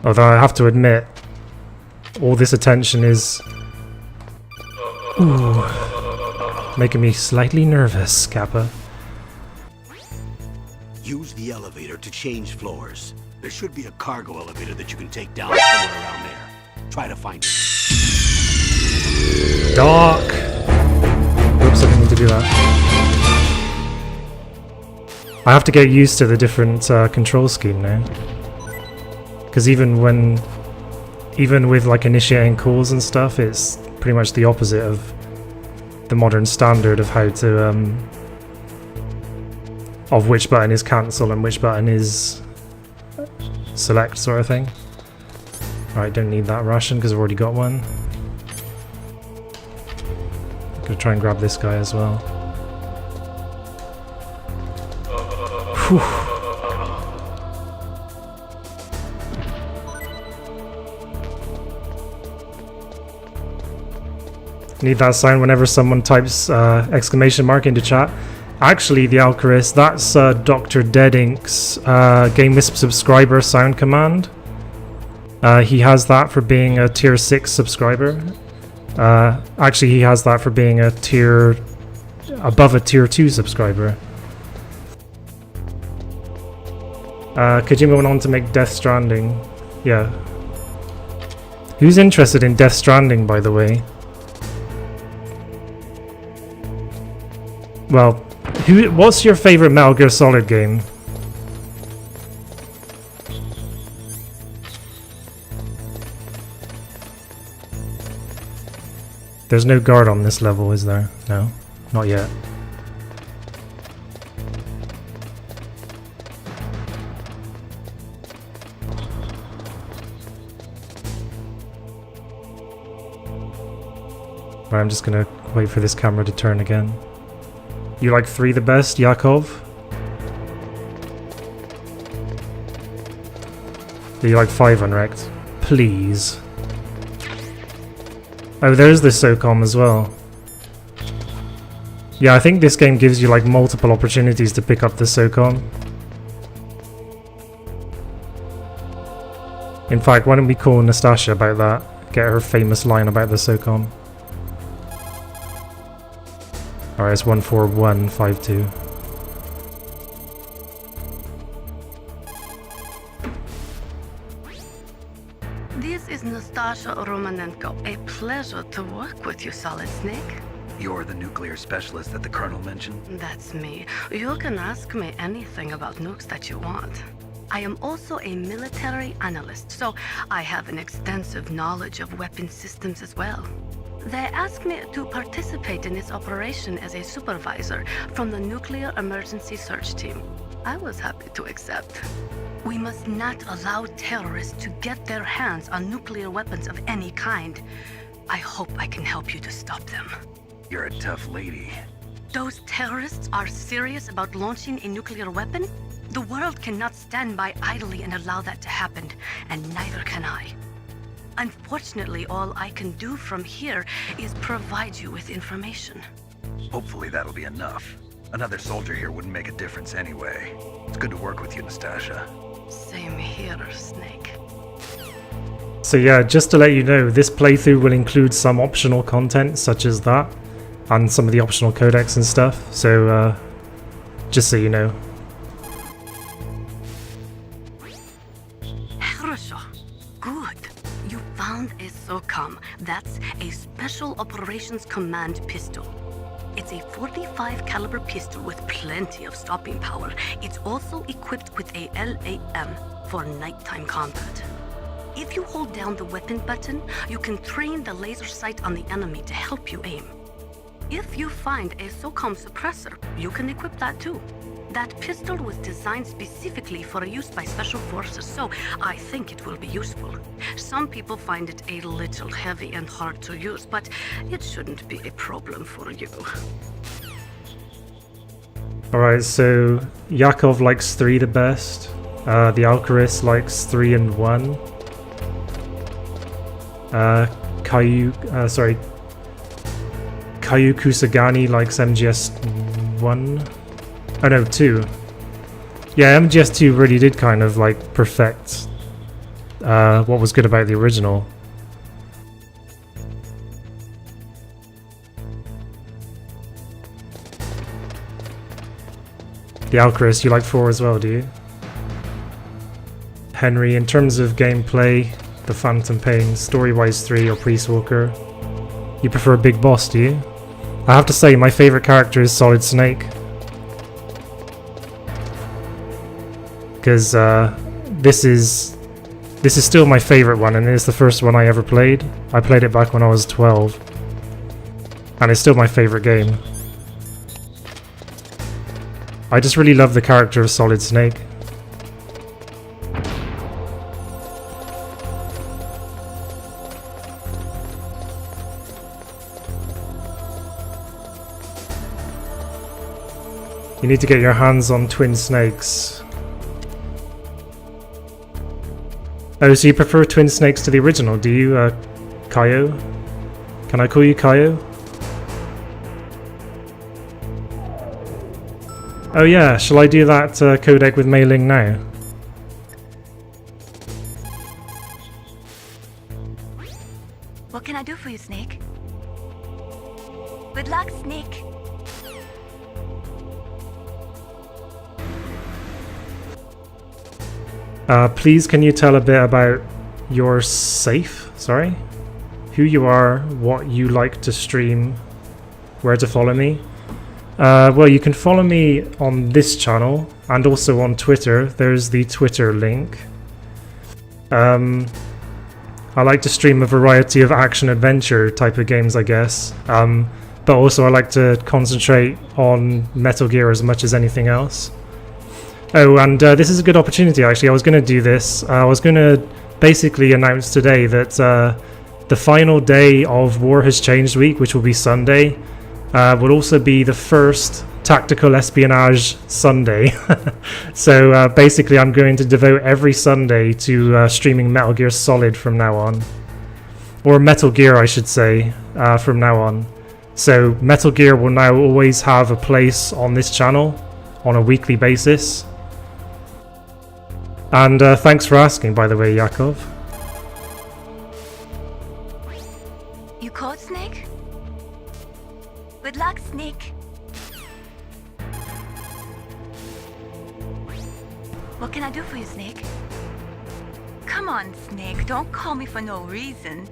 Although I have to admit, all this attention is... Ooh, making me slightly nervous, Kappa. Use the elevator to change floors. There should be a cargo elevator that you can take down somewhere around there. Try to find it. Doc! Oops, I didn't need to do that. I have to get used to the different control scheme now. Because even with like initiating calls and stuff, it's pretty much the opposite of the modern standard of how to of which button is cancel and which button is select, sort of thing. Alright, don't need that ration because I've already got one. I'm gonna try and grab this guy as well. Whew. Need that sound whenever someone types exclamation mark into chat. Actually, the Alcarist, that's Dr. Dead Ink's GameWisp subscriber sound command. He has that for being a tier 6 subscriber. Actually, he has that for being a tier... above a tier 2 subscriber. Kojima went on to make Death Stranding. Yeah. Who's interested in Death Stranding, by the way? Well, what's your favorite Metal Gear Solid game? There's no guard on this level, is there? No, not yet. Right, I'm just gonna wait for this camera to turn again. You like 3 the best, Yakov? Do you like 5 unwrecked? Please. Oh, there's the SOCOM as well. Yeah, I think this game gives you like multiple opportunities to pick up the SOCOM. In fact, why don't we call Nastasia about that? Get her famous line about the SOCOM. Alright, it's 14152. This is Nastasia Romanenko. A pleasure to work with you, Solid Snake. You're the nuclear specialist that the Colonel mentioned? That's me. You can ask me anything about nukes that you want. I am also a military analyst, so I have an extensive knowledge of weapon systems as well. They asked me to participate in this operation as a supervisor from the Nuclear Emergency Search Team. I was happy to accept. We must not allow terrorists to get their hands on nuclear weapons of any kind. I hope I can help you to stop them. You're a tough lady. Those terrorists are serious about launching a nuclear weapon? The world cannot stand by idly and allow that to happen, and neither can I. Unfortunately, all I can do from here is provide you with information. Hopefully that'll be enough. Another soldier here wouldn't make a difference anyway. It's good to work with you, Nastasia. Same here, Snake. So yeah, just to let you know, this playthrough will include some optional content such as that, and some of the optional codecs and stuff, so just so you know. Хорошо. Good. You found a SOCOM. That's a Special Operations Command pistol. It's a 45 caliber pistol with plenty of stopping power. It's also equipped with a LAM for nighttime combat. If you hold down the weapon button, you can train the laser sight on the enemy to help you aim. If you find a SOCOM suppressor, you can equip that too. That pistol was designed specifically for use by special forces, so I think it will be useful. Some people find it a little heavy and hard to use, but it shouldn't be a problem for you. Alright, so Yakov likes 3 the best. The Alcarist likes 3 and 1. Caillou Kusagani likes MGS 1. Oh no, 2. Yeah, MGS 2 really did kind of like perfect what was good about the original. The Alcarist, you like 4 as well, do you? Henry, in terms of gameplay, the Phantom Pain, story-wise 3 or Priest Walker. You prefer Big Boss, do you? I have to say, my favourite character is Solid Snake. Because this is still my favourite one, and it's the first one I ever played. I played it back when I was 12. And it's still my favourite game. I just really love the character of Solid Snake. You need to get your hands on Twin Snakes. Oh, so you prefer Twin Snakes to the original, do you, Kaio? Can I call you Kaio? Oh yeah, shall I do that codec with Mei Ling now? What can I do for you, Snake? Good luck, Snake. Please can you tell a bit about your safe, sorry? Who you are, what you like to stream, where to follow me? Well, you can follow me on this channel and also on Twitter. There's the Twitter link. I like to stream a variety of action-adventure type of games, I guess. But also I like to concentrate on Metal Gear as much as anything else. Oh, and this is a good opportunity, actually. I was going to do this. I was going to basically announce today that the final day of War Has Changed Week, which will be Sunday, will also be the first Tactical Espionage Sunday. So basically I'm going to devote every Sunday to streaming Metal Gear Solid from now on. Or Metal Gear, I should say, from now on. So Metal Gear will now always have a place on this channel on a weekly basis. And thanks for asking, by the way, Yakov. You caught, Snake? Good luck, Snake. What can I do for you, Snake? Come on, Snake. Don't call me for no reason.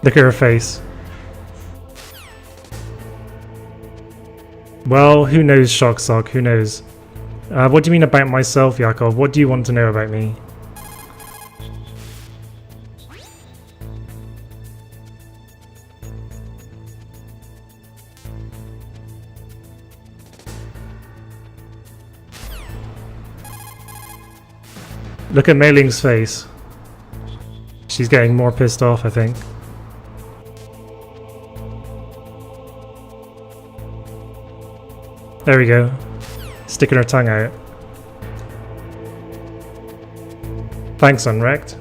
Look at her face. Well, who knows, Shocksock, who knows? What do you mean about myself, Yakov? What do you want to know about me? Look at Mei Ling's face. She's getting more pissed off, I think. There we go. Sticking her tongue out. Thanks, Unwrecked.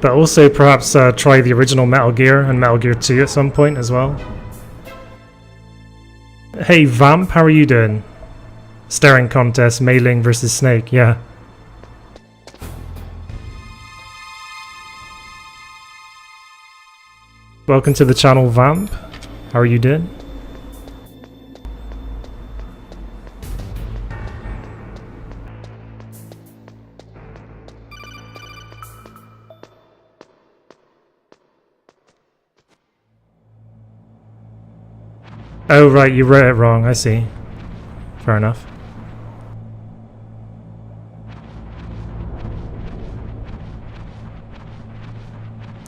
But also perhaps try the original Metal Gear and Metal Gear 2 at some point as well. Hey Vamp, how are you doing? Staring contest, Mei Ling versus Snake, yeah. Welcome to the channel, Vamp. How are you doing? Oh right, you wrote it wrong, I see. Fair enough.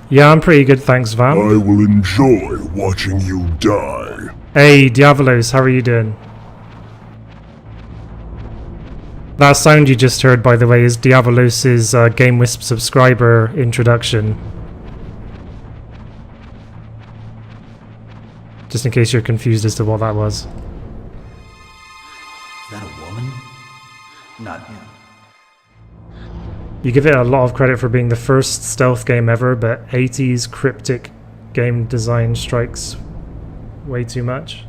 Yeah, I'm pretty good, thanks, Vamp. I will enjoy watching you die. Hey, Diavolos, how are you doing? That sound you just heard, by the way, is Diavolos' Game Wisp subscriber introduction. Just in case you're confused as to what that was. Is that a woman? Not him. You give it a lot of credit for being the first stealth game ever, but 80s cryptic game design strikes way too much.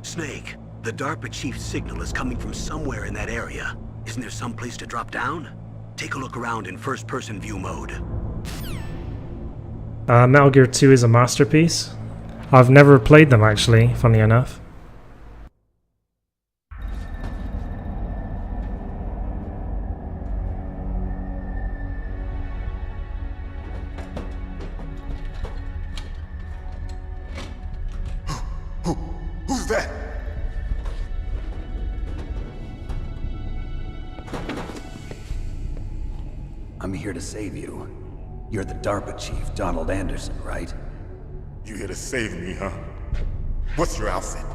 Snake, the DARPA chief's signal is coming from somewhere in that area. Isn't there some place to drop down? Take a look around in first-person view mode. Metal Gear 2 is a masterpiece. I've never played them actually, funny enough. Who's that? I'm here to save you. You're the DARPA chief, Donald Anderson, right? You here to save me, huh? What's your outfit?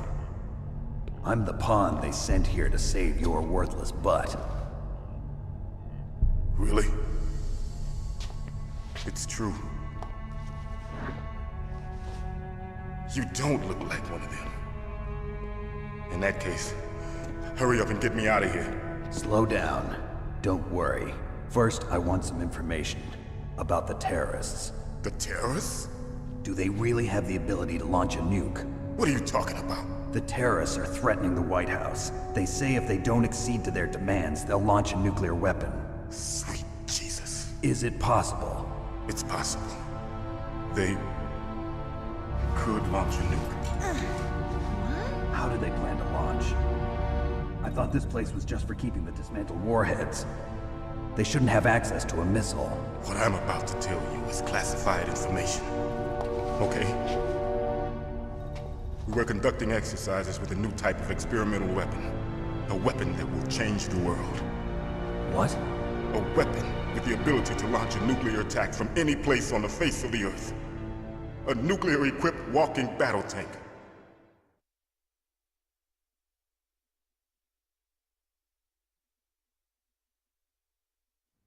I'm the pawn they sent here to save your worthless butt. Really? It's true. You don't look like one of them. In that case, hurry up and get me out of here. Slow down. Don't worry. First, I want some information about the terrorists. The terrorists? Do they really have the ability to launch a nuke? What are you talking about? The terrorists are threatening the White House. They say if they don't accede to their demands, they'll launch a nuclear weapon. Sweet Jesus. Is it possible? It's possible. They could launch a nuke. How do they plan to launch? I thought this place was just for keeping the dismantled warheads. They shouldn't have access to a missile. What I'm about to tell you is classified information. Okay? We were conducting exercises with a new type of experimental weapon. A weapon that will change the world. What? A weapon with the ability to launch a nuclear attack from any place on the face of the Earth. A nuclear-equipped walking battle tank.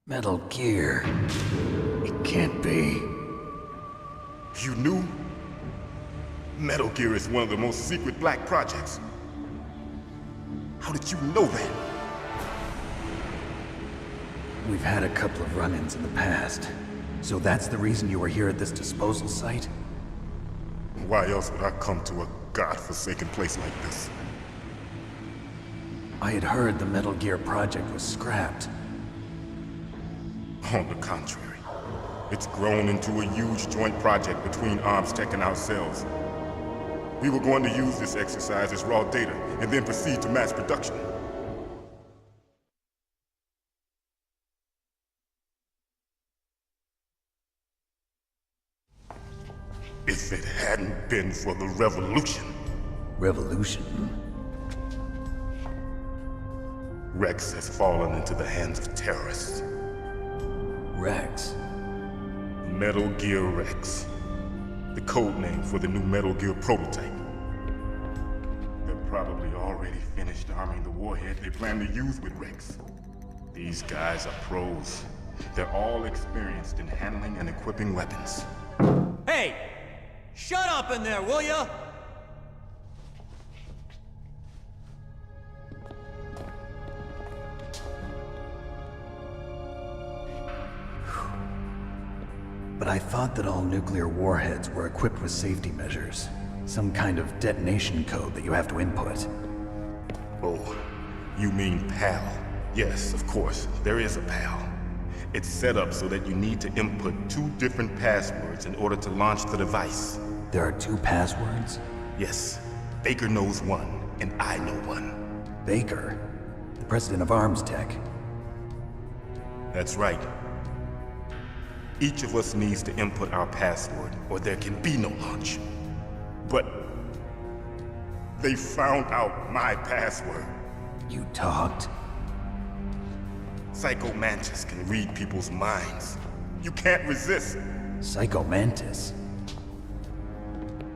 Metal Gear. It can't be. You knew? Metal Gear is one of the most secret black projects. How did you know that? We've had a couple of run-ins in the past. So that's the reason you were here at this disposal site? Why else would I come to a godforsaken place like this? I had heard the Metal Gear project was scrapped. On the contrary, it's grown into a huge joint project between ArmsTech and ourselves. We were going to use this exercise as raw data and then proceed to mass production. If it hadn't been for the revolution. Revolution? Rex has fallen into the hands of terrorists. Rex? Metal Gear Rex. The code name for the new Metal Gear prototype. They're probably already finished arming the warhead they plan to use with Rex. These guys are pros. They're all experienced in handling and equipping weapons. Hey! Shut up in there, will ya? But I thought that all nuclear warheads were equipped with safety measures. Some kind of detonation code that you have to input. Oh, you mean PAL? Yes, of course, there is a PAL. It's set up so that you need to input 2 different passwords in order to launch the device. There are 2 passwords? Yes. Baker knows one, and I know one. Baker? The president of Arms Tech? That's right. Each of us needs to input our password, or there can be no launch. But they found out my password. You talked? Psycho Mantis can read people's minds. You can't resist. Psycho Mantis?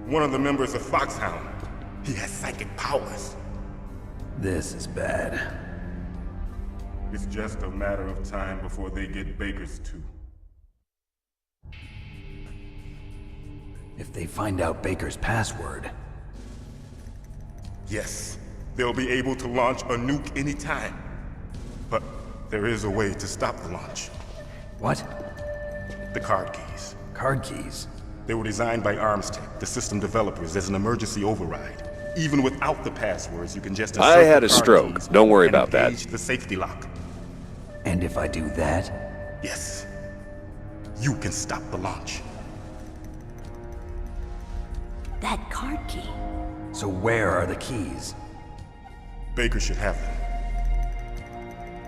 One of the members of Foxhound. He has psychic powers. This is bad. It's just a matter of time before they get Baker's too. If they find out Baker's password... Yes, they'll be able to launch a nuke anytime. But there is a way to stop the launch. What? The card keys. Card keys? They were designed by Arms Tech, the system developers, as an emergency override. Even without the passwords, you can just insert I had the a card stroke. keys Don't worry and about that. engage the safety lock. And if I do that? Yes. You can stop the launch. That card key. So where are the keys? Baker should have them.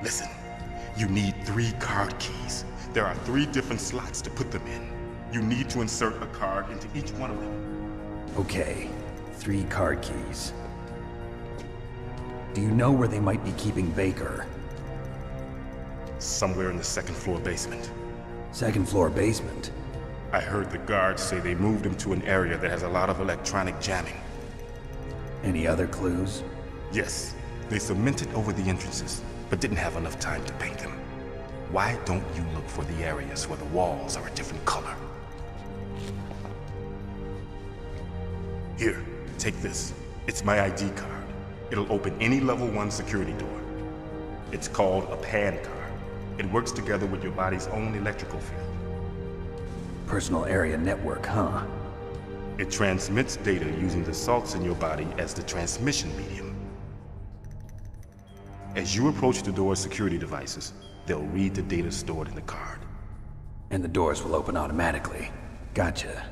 Listen, you need 3 card keys. There are 3 different slots to put them in. You need to insert a card into each one of them. Okay, 3 card keys. Do you know where they might be keeping Baker? Somewhere in the 2nd floor basement. 2nd floor basement? I heard the guards say they moved him to an area that has a lot of electronic jamming. Any other clues? Yes, they cemented over the entrances, but didn't have enough time to paint them. Why don't you look for the areas where the walls are a different color? Here, take this. It's my ID card. It'll open any level 1 security door. It's called a PAN card. It works together with your body's own electrical field. Personal area network, huh? It transmits data using the salts in your body as the transmission medium. As you approach the door's security devices, they'll read the data stored in the card. And the doors will open automatically. Gotcha.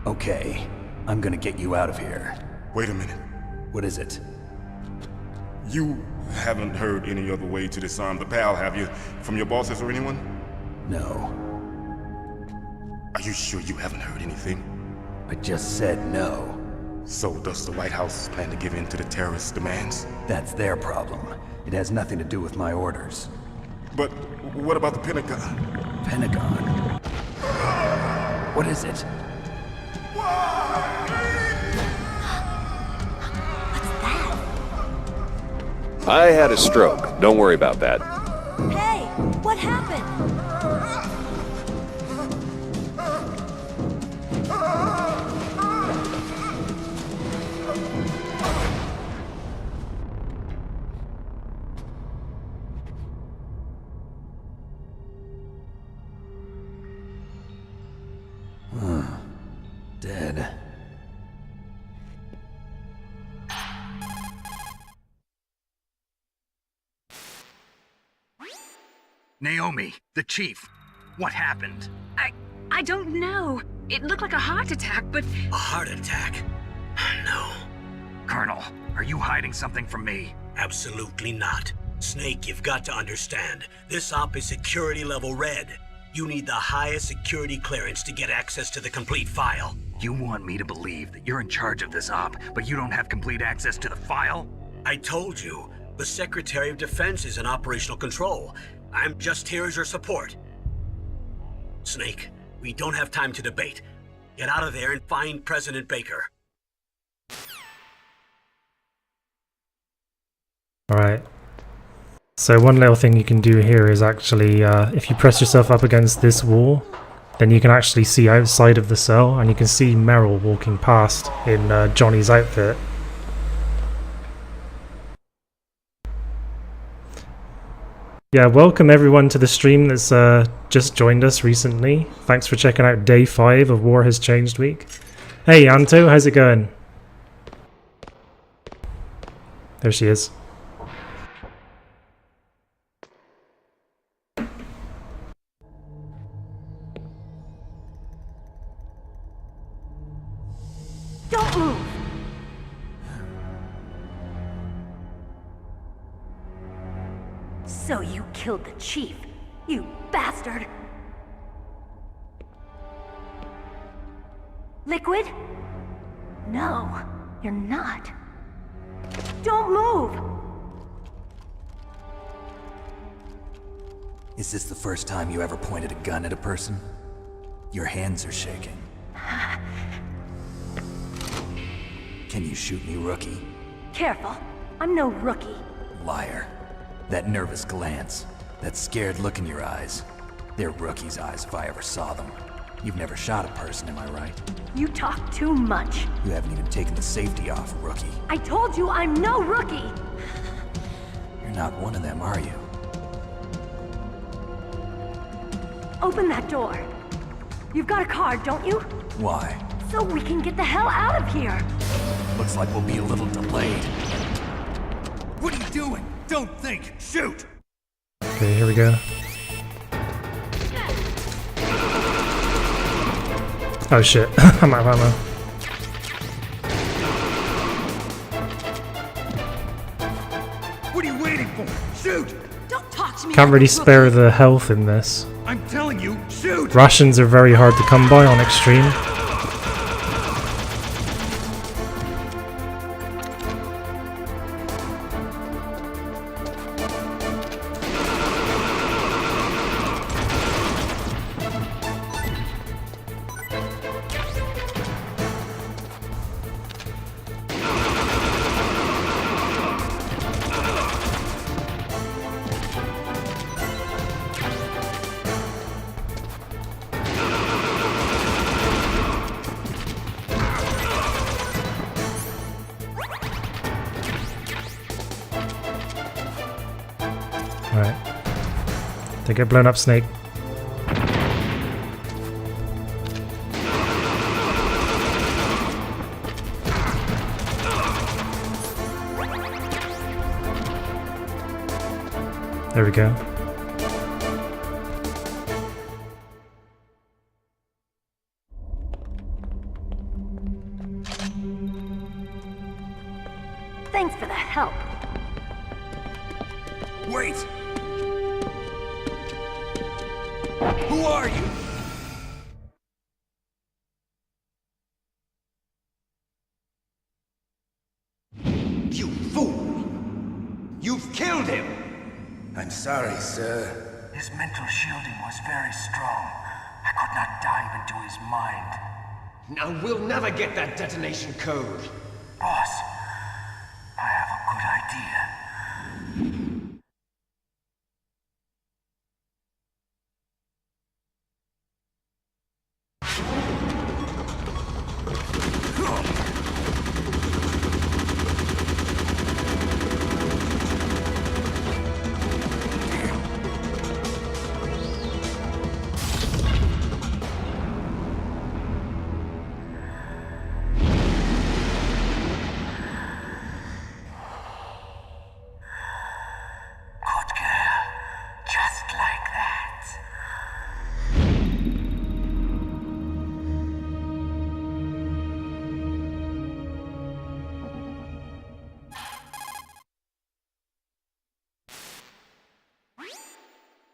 Okay, I'm gonna get you out of here. Wait a minute. What is it? You haven't heard any other way to disarm the PAL, have you? From your bosses or anyone? No. Are you sure you haven't heard anything? I just said no. So does the White House plan to give in to the terrorists' demands? That's their problem. It has nothing to do with my orders. But what about the Pentagon? Pentagon? What is it? I had a stroke. Don't worry about that. Hey, what happened? Dead. Naomi, the chief. What happened? I don't know. It looked like a heart attack, but... A heart attack? No. Colonel, are you hiding something from me? Absolutely not. Snake, you've got to understand. This op is security level red. You need the highest security clearance to get access to the complete file. You want me to believe that you're in charge of this op, but you don't have complete access to the file? I told you, the Secretary of Defense is in operational control. I'm just here as your support. Snake, we don't have time to debate. Get out of there and find President Baker. Alright. So one little thing you can do here is actually, if you press yourself up against this wall, then you can actually see outside of the cell, and you can see Meryl walking past in Johnny's outfit. Yeah, welcome everyone to the stream that's just joined us recently. Thanks for checking out day 5 of War Has Changed Week. Hey Anto, how's it going? There she is. Don't move! So you killed the chief, you bastard! Liquid? No, you're not. Don't move! Is this the first time you ever pointed a gun at a person? Your hands are shaking. Can you shoot me, rookie? Careful, I'm no rookie. Liar. That nervous glance, that scared look in your eyes. They're rookie's eyes if I ever saw them. You've never shot a person, am I right? You talk too much. You haven't even taken the safety off, rookie. I told you I'm no rookie! You're not one of them, are you? Open that door. You've got a card, don't you? Why? So we can get the hell out of here! Looks like we'll be a little delayed. What are you doing? Don't think! Shoot! Okay, here we go. Oh shit, I'm out of ammo. What are you waiting for? Shoot! Don't talk to me! Can't really spare the health in this. I'm telling you, shoot! Rations are very hard to come by on Extreme. Alright. They get blown up, Snake. There we go. Thanks for the help. Wait! Who are you? You fool! You've killed him! I'm sorry, sir. His mental shielding was very strong. I could not dive into his mind. Now we'll never get that detonation code. Boss, I have a good idea.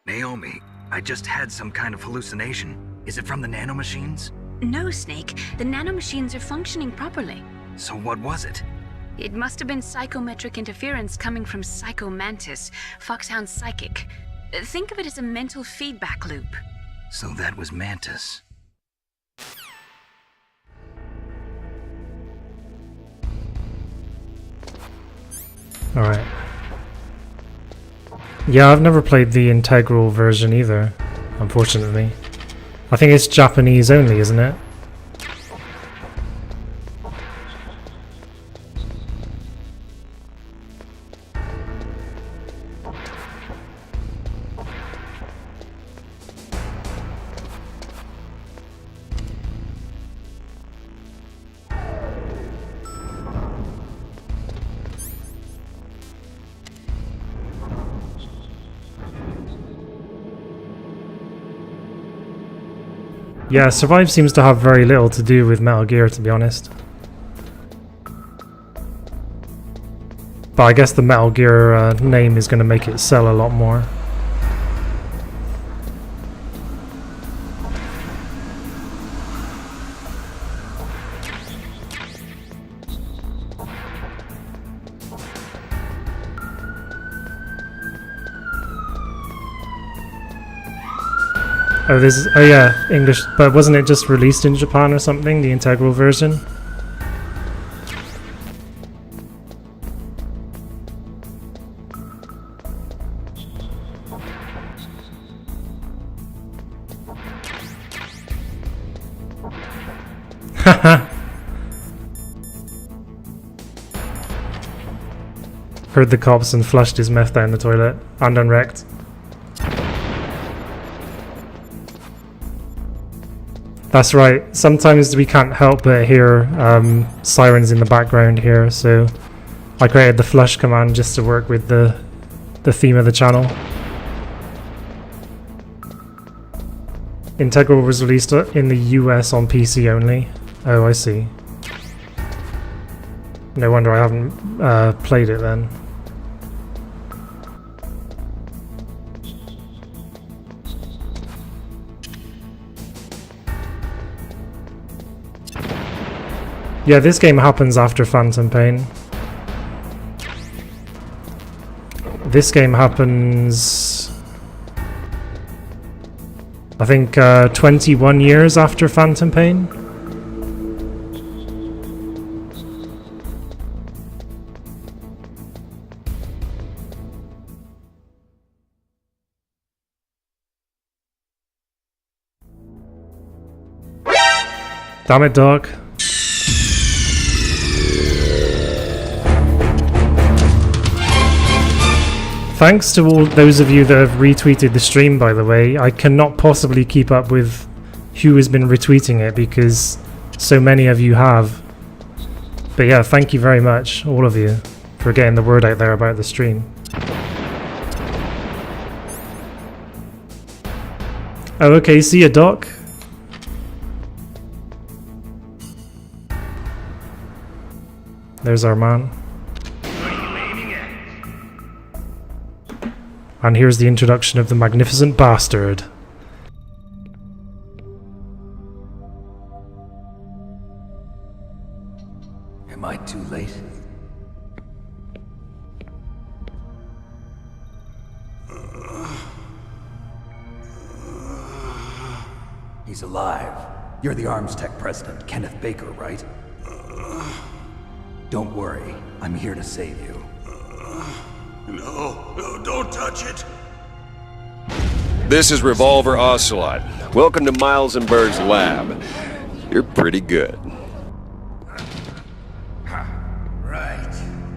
Naomi, I just had some kind of hallucination. Is it from the nanomachines? No, Snake. The nanomachines are functioning properly. So what was it? It must have been psychometric interference coming from Psycho Mantis, Foxhound's psychic. Think of it as a mental feedback loop. So that was Mantis. Alright. Yeah, I've never played the integral version either, unfortunately. I think it's Japanese only, isn't it? Yeah, Survive seems to have very little to do with Metal Gear, to be honest. But I guess the Metal Gear name is going to make it sell a lot more. Oh yeah, English, but wasn't it just released in Japan or something, the integral version? Haha. Heard the cops and flushed his meth down the toilet and unwrecked. That's right, sometimes we can't help but hear sirens in the background here, so I created the flush command just to work with the theme of the channel. Integral was released in the US on PC only. Oh, I see. No wonder I haven't played it then. Yeah, this game happens after Phantom Pain. This game happens, I think, 21 years after Phantom Pain. Damn it, Doc. Thanks to all those of you that have retweeted the stream, by the way. I cannot possibly keep up with who has been retweeting it because so many of you have. But yeah, thank you very much, all of you, for getting the word out there about the stream. Oh, okay, see ya, Doc. There's our man. And here's the introduction of the magnificent bastard. Am I too late? He's alive. You're the Arms Tech president, Kenneth Baker, right? Don't worry, I'm here to save you. No, don't touch it! This is Revolver Ocelot. Welcome to Miles and Berg's lab. You're pretty good. Right.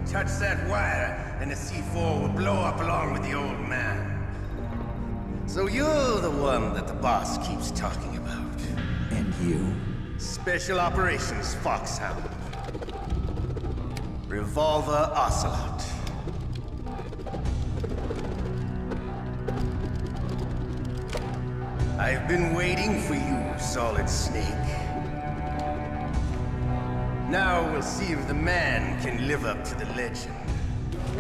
Touch that wire, and the C4 will blow up along with the old man. So you're the one that the boss keeps talking about. And you? Special Operations Foxhound. Revolver Ocelot. I've been waiting for you, Solid Snake. Now we'll see if the man can live up to the legend.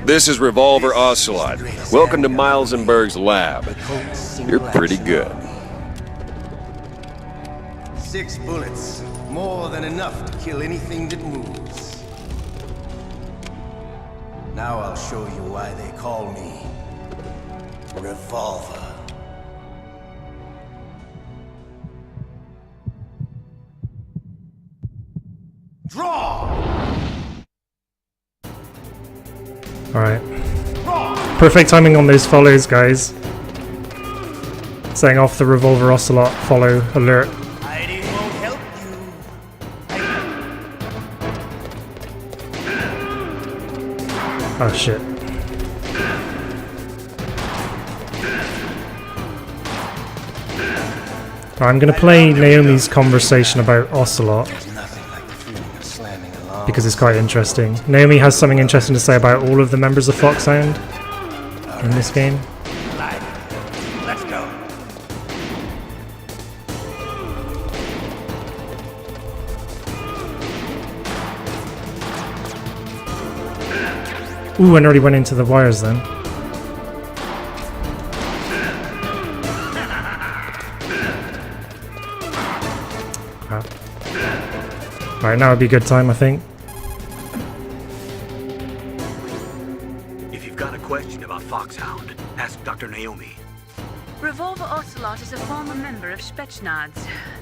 This is Revolver Ocelot. Welcome to Miles and Berg's lab. You're pretty good. 6 bullets, more than enough to kill anything that moves. Now I'll show you why they call me Revolver. Draw! Alright. Perfect timing on those follows, guys. Setting off the Revolver Ocelot follow alert. Hiding won't help you. Oh shit. I'm gonna play Naomi's conversation about Ocelot because it's quite interesting. Naomi has something interesting to say about all of the members of Foxhound in this game. Let's go. Ooh, I already went into the wires then. Alright, now would be a good time, I think. If you've got a question about Foxhound, ask Dr. Naomi. Revolver Ocelot is a former member of Spetsnaz.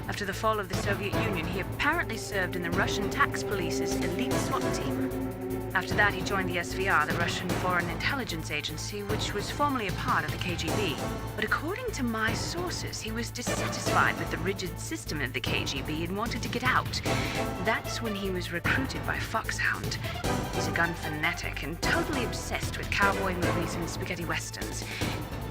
After the fall of the Soviet Union, he apparently served in the Russian tax police's elite SWAT team. After that, he joined the SVR, the Russian Foreign Intelligence Agency, which was formerly a part of the KGB. But according to my sources, he was dissatisfied with the rigid system of the KGB and wanted to get out. That's when he was recruited by Foxhound. He's a gun fanatic and totally obsessed with cowboy movies and spaghetti westerns.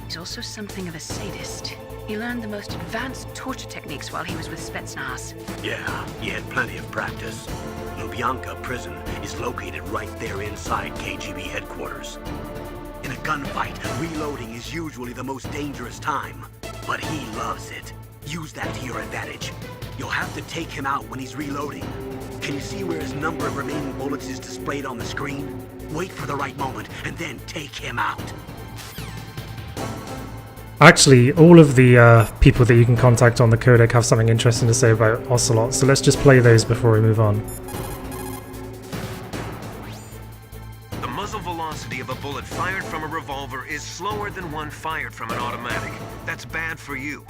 He's also something of a sadist. He learned the most advanced torture techniques while he was with Spetsnaz. Yeah, he had plenty of practice. Lubyanka prison is located right there inside KGB headquarters. In a gunfight, reloading is usually the most dangerous time, but he loves it. Use that to your advantage. You'll have to take him out when he's reloading. Can you see where his number of remaining bullets is displayed on the screen? Wait for the right moment and then take him out. Actually, all of the people that you can contact on the codec have something interesting to say about Ocelot, so let's just play those before we move on. The muzzle velocity of a bullet fired from a revolver is slower than one fired from an automatic. That's bad for you.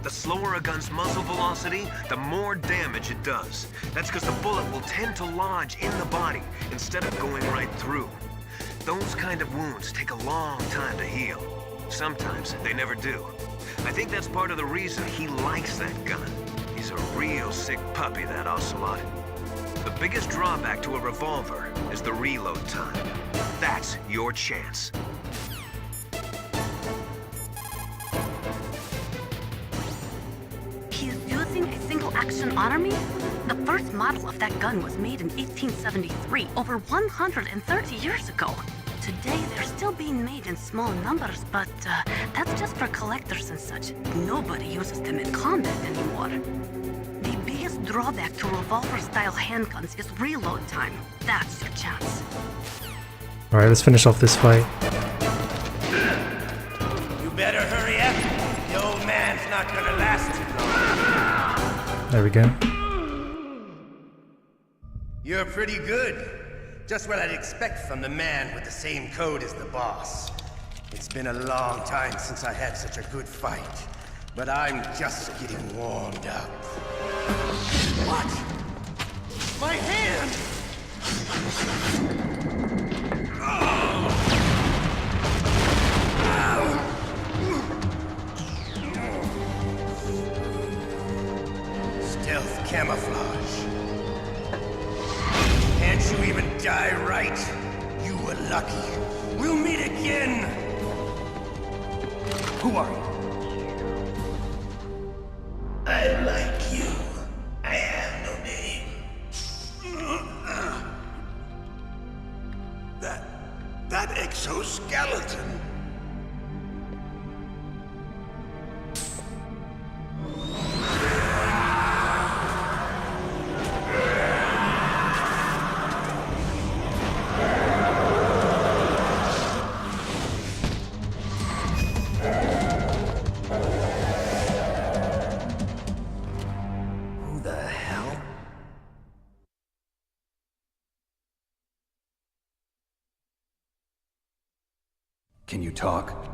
The slower a gun's muzzle velocity, the more damage it does. That's because the bullet will tend to lodge in the body instead of going right through. Those kind of wounds take a long time to heal. Sometimes they never do. I think that's part of the reason he likes that gun. He's a real sick puppy, that Ocelot. The biggest drawback to a revolver is the reload time. That's your chance. He's using a single-action army? The first model of that gun was made in 1873, over 130 years ago. Today, they're still being made in small numbers, but that's just for collectors and such. Nobody uses them in combat anymore. The biggest drawback to revolver-style handguns is reload time. That's your chance. Alright, let's finish off this fight. You better hurry up. The old man's not gonna last too long. There we go. You're pretty good. Just what I'd expect from the man with the same code as the boss. It's been a long time since I had such a good fight, but I'm just getting warmed up. What? My hand! Stealth camouflage. Can't you even die right? You were lucky. We'll meet again! Who are you? I like you. I have no name. That exoskeleton. Can you talk?